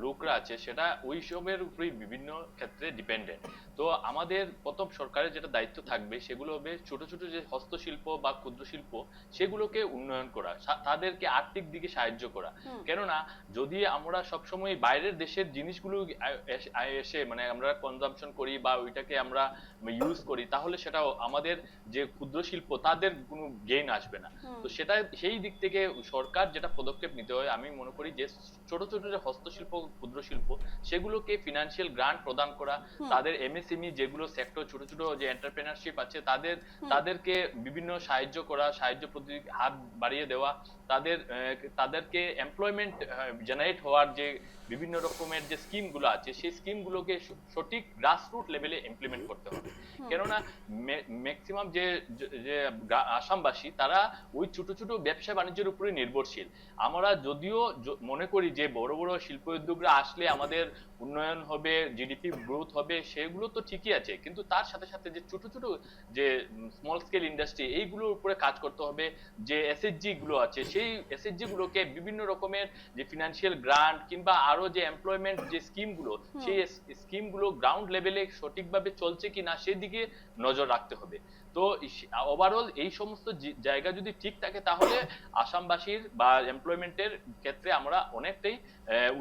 লোকরা আছে সেটা ওই সবের উপরেই বিভিন্ন ক্ষেত্রে ডিপেন্ডেন্ট। তো আমাদের প্রথম সরকারের যেটা দায়িত্ব থাকবে সেগুলো হবে ছোট ছোট যে হস্তশিল্প বা ক্ষুদ্র শিল্প সেগুলোকে উন্নয়ন করা, তাদেরকে আর্থিক দিকে সাহায্য করা। কেননা যদি আমরা সবসময় বাইরের দেশের জিনিসগুলো এসে মানে আমরা কনজাম্পশন করি বা ওইটাকে আমরা ইউজ করি, তাহলে সেটাও আমাদের যে ক্ষুদ্র শিল্প তাদের কোনো গেইন আসবে না। তো সেটা সেই দিক থেকে সরকার যেটা পদক্ষেপ নিতে হয়, আমি মনে করি যে ছোট ছোট যে হস্তশিল্প ক্ষুদ্র শিল্প সেগুলোকে ফিনান্সিয়াল গ্রান্ট প্রদান করা, তাদের এমএসএমই যেগুলো সেক্টর ছোট ছোট যে এন্টারপ্রেনারশিপ আছে তাদেরকে বিভিন্ন সাহায্য করা, সাহায্য প্রতি হাত বাড়িয়ে দেওয়া, তাদেরকে এমপ্লয়মেন্ট জেনারেট হওয়ার যে বিভিন্ন রকমের যে স্কিমগুলো আছে সেই স্কিমগুলোকে সঠিক গ্রাসরুট লেভেলে ইমপ্লিমেন্ট করতে হবে। কেননা ম্যাক্সিমাম যে আসামবাসী তারা ওই ছোট ছোট ব্যবসা বাণিজ্যের উপরে নির্ভরশীল। আমরা যদিও মনে করি যে বড় বড় শিল্প উদ্যোগরা আসলে আমাদের উন্নয়ন হবে, জিডিপি গ্রোথ হবে, সেগুলো তো ঠিকই আছে, কিন্তু তার সাথে সাথে যে ছোট ছোট যে স্মল স্কেল ইন্ডাস্ট্রি এইগুলোর উপরে কাজ করতে হবে। যে এসএইচজি গুলো আছে সেই এসএইচজি গুলোকে বিভিন্ন রকমের যে ফিনান্সিয়াল গ্রান্ট কিংবা আরো যে এমপ্লয়মেন্ট যে স্কিমগুলো, সেই স্কিমগুলো গ্রাউন্ড লেভেলে সঠিকভাবে চলছে কিনা সেদিকে নজর রাখতে হবে। তো ওভারঅল এই সমস্ত জায়গা যদি ঠিক থাকে তাহলে আসামবাসীর বা এমপ্লয়মেন্টের ক্ষেত্রে আমরা অনেকটাই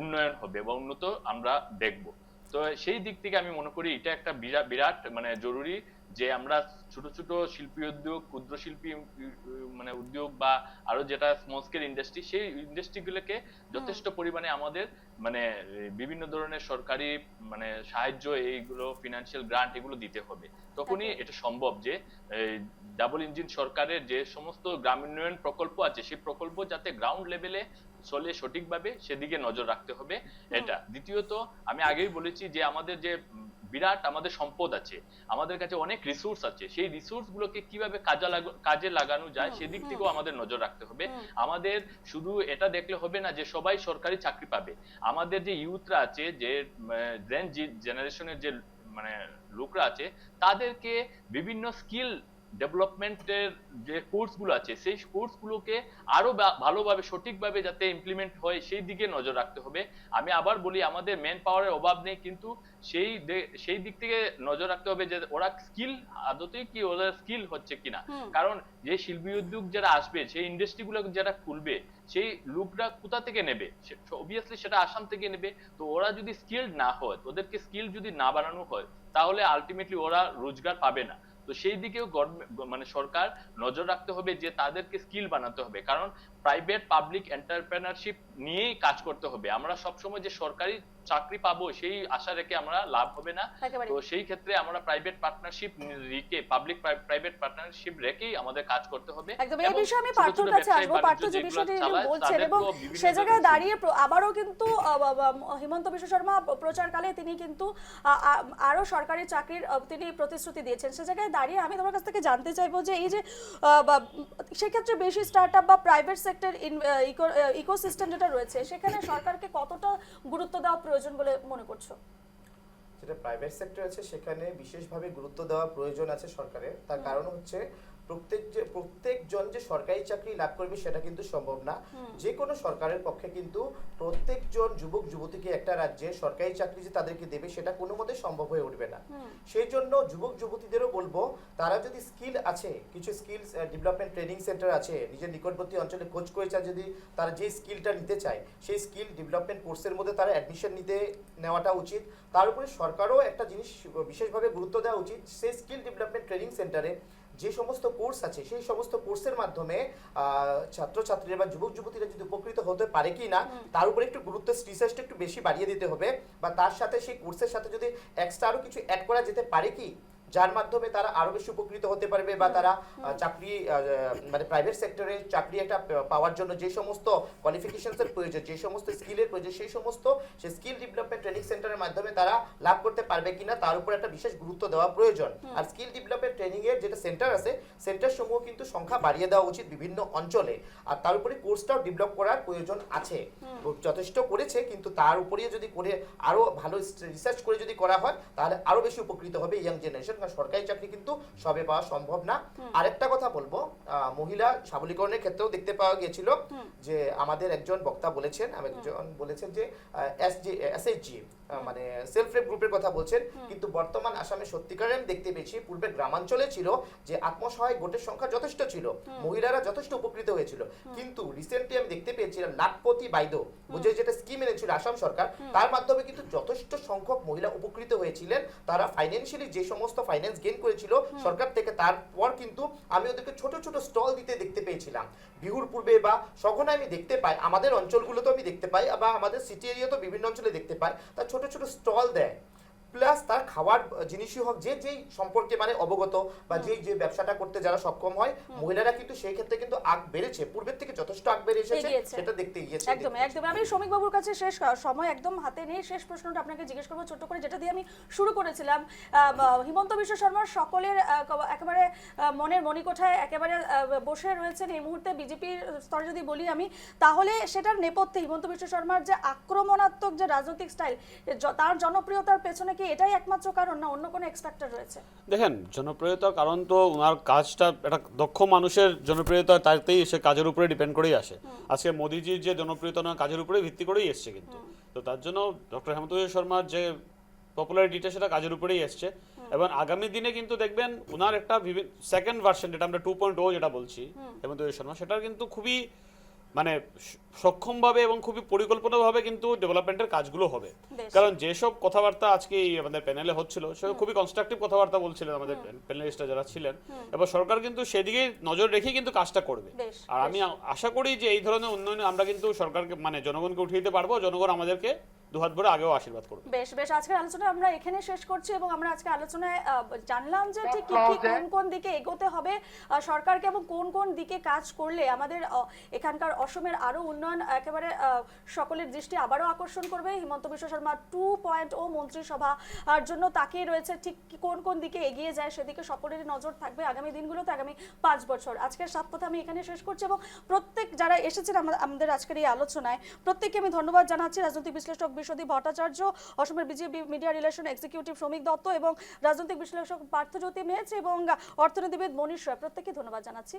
উন্নয়ন হবে বা উন্নত আমরা দেখব। তো সেই দিক থেকে আমি মনে করি এটা একটা বিরাট মানে জরুরি যে আমরা ছোট ছোট শিল্পী উদ্যোগ, ক্ষুদ্র শিল্পী মানে উদ্যোগ বা আরো যেটা স্মল স্কেল ইন্ডাস্ট্রি, সেই ইন্ডাস্ট্রিগুলোকে যথেষ্ট পরিমাণে আমাদের মানে বিভিন্ন ধরনের সরকারি মানে সাহায্য, এইগুলো ফিনান্সিয়াল গ্রান্ট এগুলো দিতে হবে। তখনই এটা সম্ভব যে ডাবল ইঞ্জিন সরকারের যে সমস্ত গ্রাম উন্নয়ন প্রকল্প আছে সেই প্রকল্প যাতে গ্রাউন্ড লেভেলে চলে সঠিকভাবে সেদিকে নজর রাখতে হবে। এটা দ্বিতীয়ত আমি আগেই বলেছি যে আমাদের যে বিরাট আমাদের সম্পদ আছে, আমাদের কাছে অনেক রিসোর্স আছে, সেই রিসোর্স গুলোকে কিভাবে কাজে লাগানো যায় সেদিক থেকেও আমাদের নজর রাখতে হবে। আমাদের শুধু এটা দেখলে হবে না যে সবাই সরকারি চাকরি পাবে। আমাদের যে ইউথরা আছে, যে জেনারেশনের যে মানে লোকরা আছে, তাদেরকে বিভিন্ন স্কিল ডেভেলপমেন্টের যে কোর্সগুলো আছে সেই কোর্সগুলোকে আরো ভালোভাবে সঠিকভাবে যাতে ইমপ্লিমেন্ট হয় সেই দিকে নজর রাখতে হবে। আমি আবার বলি আমাদের ম্যান পাওয়ারের অভাব নেই, কিন্তু সেই দিক থেকে নজর রাখতে হবে যে ওরা স্কিল আদতে কি ওদের স্কিল হচ্ছে কিনা। কারণ যে শিল্পী উদ্যোগ যারা আসবে, সেই ইন্ডাস্ট্রিগুলো যারা খুলবে, সেই লোকরা কোথা থেকে নেবে? অবভিয়াসলি সেটা আসাম থেকে নেবে। তো ওরা যদি স্কিলড না হয়, ওদেরকে স্কিল যদি না বানানো হয়, তাহলে আলটিমেটলি ওরা রোজগার পাবে না। তো সেই দিকেও মানে সরকার নজর রাখতে হবে যে তাদেরকে স্কিল বানাতে হবে। কারণ প্রাইভেট পাবলিক এন্টারপ্রেনারশিপ নিয়েই কাজ করতে হবে। আমরা সবসময় যে সরকারি চাকরি পাবো সেই আশা রেখে আমরা লাভ হবে না। একেবারে। তো সেই ক্ষেত্রে আমরা প্রাইভেট পার্টনারশিপ রেখে পাবলিক প্রাইভেট পার্টনারশিপ রেখেই আমাদের কাজ করতে হবে। একদম এই এবং বিষয়ে আমি ছোট ছোট পার্থর কাছে ব্যবসায়ী আসবো। পার্থ বাণিজ্য যে যেগুলো বিষয়টি তিনি চালায় বলছেন তাদেরকেও এবং বিভিন্ন সে জায়গায় জায়গায় দাঁড়িয়ে আবারও কিন্তু হিমন্ত বিশ্ব শর্মা প্রচারকালে তিনি কিন্তু আরো সরকারি চাকরির তিনি প্রতিশ্রুতি দিয়েছেন। সে জায়গায় দাঁড়িয়ে আমি তোমার কাছ থেকে জানতে চাইবো যে এই যে সেক্ষেত্রে বেশি স্টার্টআপ বা প্রাইভেট সেক্টর ইকোসিস্টেম যেটা রয়েছে সেখানে সরকারকে কতটা গুরুত্ব দেওয়া প্রয়োজন বলে মনে করছো? যেটা প্রাইভেট সেক্টর আছে সেখানে বিশেষভাবে গুরুত্ব দেওয়া প্রয়োজন আছে সরকারের। তার কারণ হচ্ছে প্রত্যেকজন যে সরকারি চাকরি লাভ করবে সেটা কিন্তু সম্ভব না। যে কোনো সরকারের পক্ষে কিন্তু প্রত্যেকজন যুবক যুবতীকে একটা রাজ্যে সরকারি চাকরি যে তাদেরকে দেবে সেটা কোনো মতে সম্ভব হয়ে উঠবে না। সেই জন্য যুবক যুবতীদেরও বলবো, তারা যদি স্কিল আছে, কিছু স্কিলস ডেভেলপমেন্ট ট্রেনিং সেন্টার আছে নিজের নিকটবর্তী অঞ্চলে খোঁজ করে চায়, যদি তারা যে স্কিলটা নিতে চায় সেই স্কিল ডেভেলপমেন্ট কোর্সের মধ্যে তারা অ্যাডমিশন নেওয়াটা উচিত। তার উপরে সরকারও একটা জিনিস বিশেষভাবে গুরুত্ব দেওয়া উচিত, সেই স্কিল ডেভেলপমেন্ট ট্রেনিং সেন্টারে যে সমস্ত কোর্স আছে সেই সমস্ত কোর্সের মাধ্যমে ছাত্রছাত্রীরা বা যুবক যুবতীরা যদি উপকৃত হতে পারে কি না তার উপরে একটু গুরুত্ব রিসার্চটা একটু বেশি বাড়িয়ে দিতে হবে। বা তার সাথে সেই কোর্সের সাথে যদি এক্সট্রা আরো কিছু অ্যাড করা যেতে পারে কি, যার মাধ্যমে তারা আরো বেশি উপকৃত হতে পারবে বা তারা চাকরি মানে প্রাইভেট সেক্টরে চাকরি একটা পাওয়ার জন্য যে সমস্ত কোয়ালিফিকেশনসের প্রয়োজন, যে সমস্ত স্কিলের প্রয়োজন, সেই স্কিল ডেভেলপমেন্ট ট্রেনিং সেন্টারের মাধ্যমে তারা লাভ করতে পারবে কিনা তার উপর একটা বিশেষ গুরুত্ব দেওয়া প্রয়োজন। আর স্কিল ডেভেলপমেন্ট ট্রেনিং এর যেটা সেন্টার আছে সেন্টার সমূহ কিন্তু সংখ্যা বাড়িয়ে দেওয়া উচিত বিভিন্ন অঞ্চলে। আর তার উপরে কোর্সটাও ডেভেলপ করার প্রয়োজন আছে, যথেষ্ট করেছে, কিন্তু তার উপরেও যদি করে আরো ভালো রিসার্চ করে যদি করা হয় তাহলে আরো বেশি উপকৃত হবে ইয়াং জেনারেশন। সরকারি চাকরি কিন্তু সবে পাওয়া সম্ভব না। আরেকটা কথা বলবো, মহিলা সবলীকরণের ক্ষেত্রেও দেখতে পাওয়া গিয়েছিল যে আমাদের একজন বক্তা বলেছেন যে এসএইচজি মানে সেলফ হেল্প গ্রুপের কথা বলছেন, কিন্তু বর্তমান আসামে সত্যিকারের আমি দেখতে পেয়েছি পূর্বে গ্রামাঞ্চলে ছিল যে আত্মসহায়ক গোটের সংখ্যা যথেষ্ট ছিল, মহিলারা যথেষ্ট উপকৃত হয়েছিল, কিন্তু রিসেন্টলি আমি দেখতে পেয়েছিলাম লাখপতি বাইদো বুঝে যেটা স্কিম এনেছিল আসাম সরকার, তার মাধ্যমে কিন্তু যথেষ্ট সংখ্যক মহিলা উপকৃত হয়েছিলেন। তারা ফাইন্যান্সিয়ালি যে সমস্ত ফাইন্যান্স গেইন করেছিল সরকার থেকে, তারপর কিন্তু আমি ওদেরকে ছোট ছোট স্টল দিতে দেখতে পেয়েছিলাম বিহুর পূর্বে বা সঘনে আমি দেখতে পাই, আমাদের অঞ্চলগুলোতেও আমি দেখতে পাই বা আমাদের সিটি এরিয়াতেও বিভিন্ন অঞ্চলে দেখতে পাই, তার ছোট ছোট স্টল দেয়। প্লাস তার খাওয়ার জিনিসই হোক, যেই সম্পর্কে মানে অবগত বা যে ব্যবসাটা করতে যারা সক্ষম হয় মহিলারা কিন্তু সেই ক্ষেত্রে কিন্তু আগ বেড়েছে, পূর্বের থেকে যথেষ্ট আগ বেড়ে এসেছে, সেটা দেখতে গিয়েছে। একদম একদম। আমি শ্রমিক বাবুর কাছে শেষ সময় একদম হাতে নেই, শেষ প্রশ্নটা আপনাকে জিজ্ঞেস করবো ছোট্ট করে, যেটা দিয়ে আমি শুরু করেছিলাম। হিমন্ত বিশ্ব শর্মার সকলের একেবারে মনের মণিকোঠায় একেবারে বসে রয়েছেন এই মুহূর্তে বিজেপির স্তরে যদি বলি আমি, তাহলে সেটার নেপথ্যে হিমন্ত বিশ্ব শর্মার যে আক্রমণাত্মক যে রাজনৈতিক স্টাইল, তার জনপ্রিয়তার পেছনে কি এটাই একমাত্র কারণ না অন্য কোনো এক্স ফ্যাক্টর রয়েছে? দেখেন, জনপ্রিয়তার কারণ তো ওনার কাজটা, একটা দক্ষ মানুষের জনপ্রিয়তা তাতেই সে কাজের উপরে ডিপেন্ড করেই আসে। আজকে মোদিজির যে জনপ্রিয়তা ওনার কাজের উপরে ভিত্তি করেই এসছে, কিন্তু তো তার জন্য ডক্টর হেমন্ত বিশ্ব শর্মার যে পপুলারিটিটা সেটা কাজের উপরেই এসছে। এবং আগামী দিনে কিন্তু দেখবেন ওনার একটা সেকেন্ড ভার্সন, যেটা আমরা 2.0 যেটা বলছি হেমন্ত বিশ্ব শর্মা, সেটার কিন্তু খুবই মানে সক্ষমভাবে এবং খুবই পরিকল্পনাভাবে কিন্তু ডেভেলপমেন্টের কাজগুলো হবে। কারণ যেসব কথাবার্তা আজকে আমাদের প্যানেলে হচ্ছিল সে খুবই কনস্ট্রাকটিভ কথাবার্তা বলছিলেন আমাদের প্যানেলিস্টরা যারা ছিলেন, এবং সরকার কিন্তু সেদিকে নজর রেখেই কিন্তু কাজটা করবে। আর আমি আশা করি যে এই ধরনের উন্নয়নে আমরা কিন্তু সরকারকে মানে জনগণকে উঠিয়ে দিতে পারবো, জনগণ আমাদেরকে দুহাত ভরে আগেও আশীর্বাদ করবে। বেশ আজকের আলোচনা আমরা এখানে শেষ করছি, এবং আমরা আজকে আলোচনায় জানলাম যে ঠিক কোন দিকে এগোতে হবে সরকারকে এবং কোন দিকে কাজ করলে আমাদের এখানকার অসমের আরো উন্নয়ন একেবারে সকলের দৃষ্টি আবারও আকর্ষণ করবে। হিমন্ত বিশ্ব শর্মা 2.0 মন্ত্রিসভা আর জন্য তাকিয়ে রয়েছে, ঠিক কোন দিকে এগিয়ে যায় সেদিকে সকলেরই নজর থাকবে আগামী দিনগুলোতে, আগামী 5 বছর। আজকের সাত কথা আমি এখানে শেষ করছি, এবং প্রত্যেক যারা এসেছেন আমাদের আজকের এই আলোচনায় প্রত্যেককে আমি ধন্যবাদ জানাচ্ছি। রাজনৈতিক বিশ্লেষক বিশ্বদীপ ভট্টাচার্য, অসমের বিজেপি মিডিয়া রিলেশন এক্সিকিউটিভ শ্রমিক দত্ত, এবং রাজনৈতিক বিশ্লেষক পার্থজ্যোতি মেচ, এবং অর্থনীতিবিদ মনীষ রায়, প্রত্যেককে ধন্যবাদ জানাচ্ছি।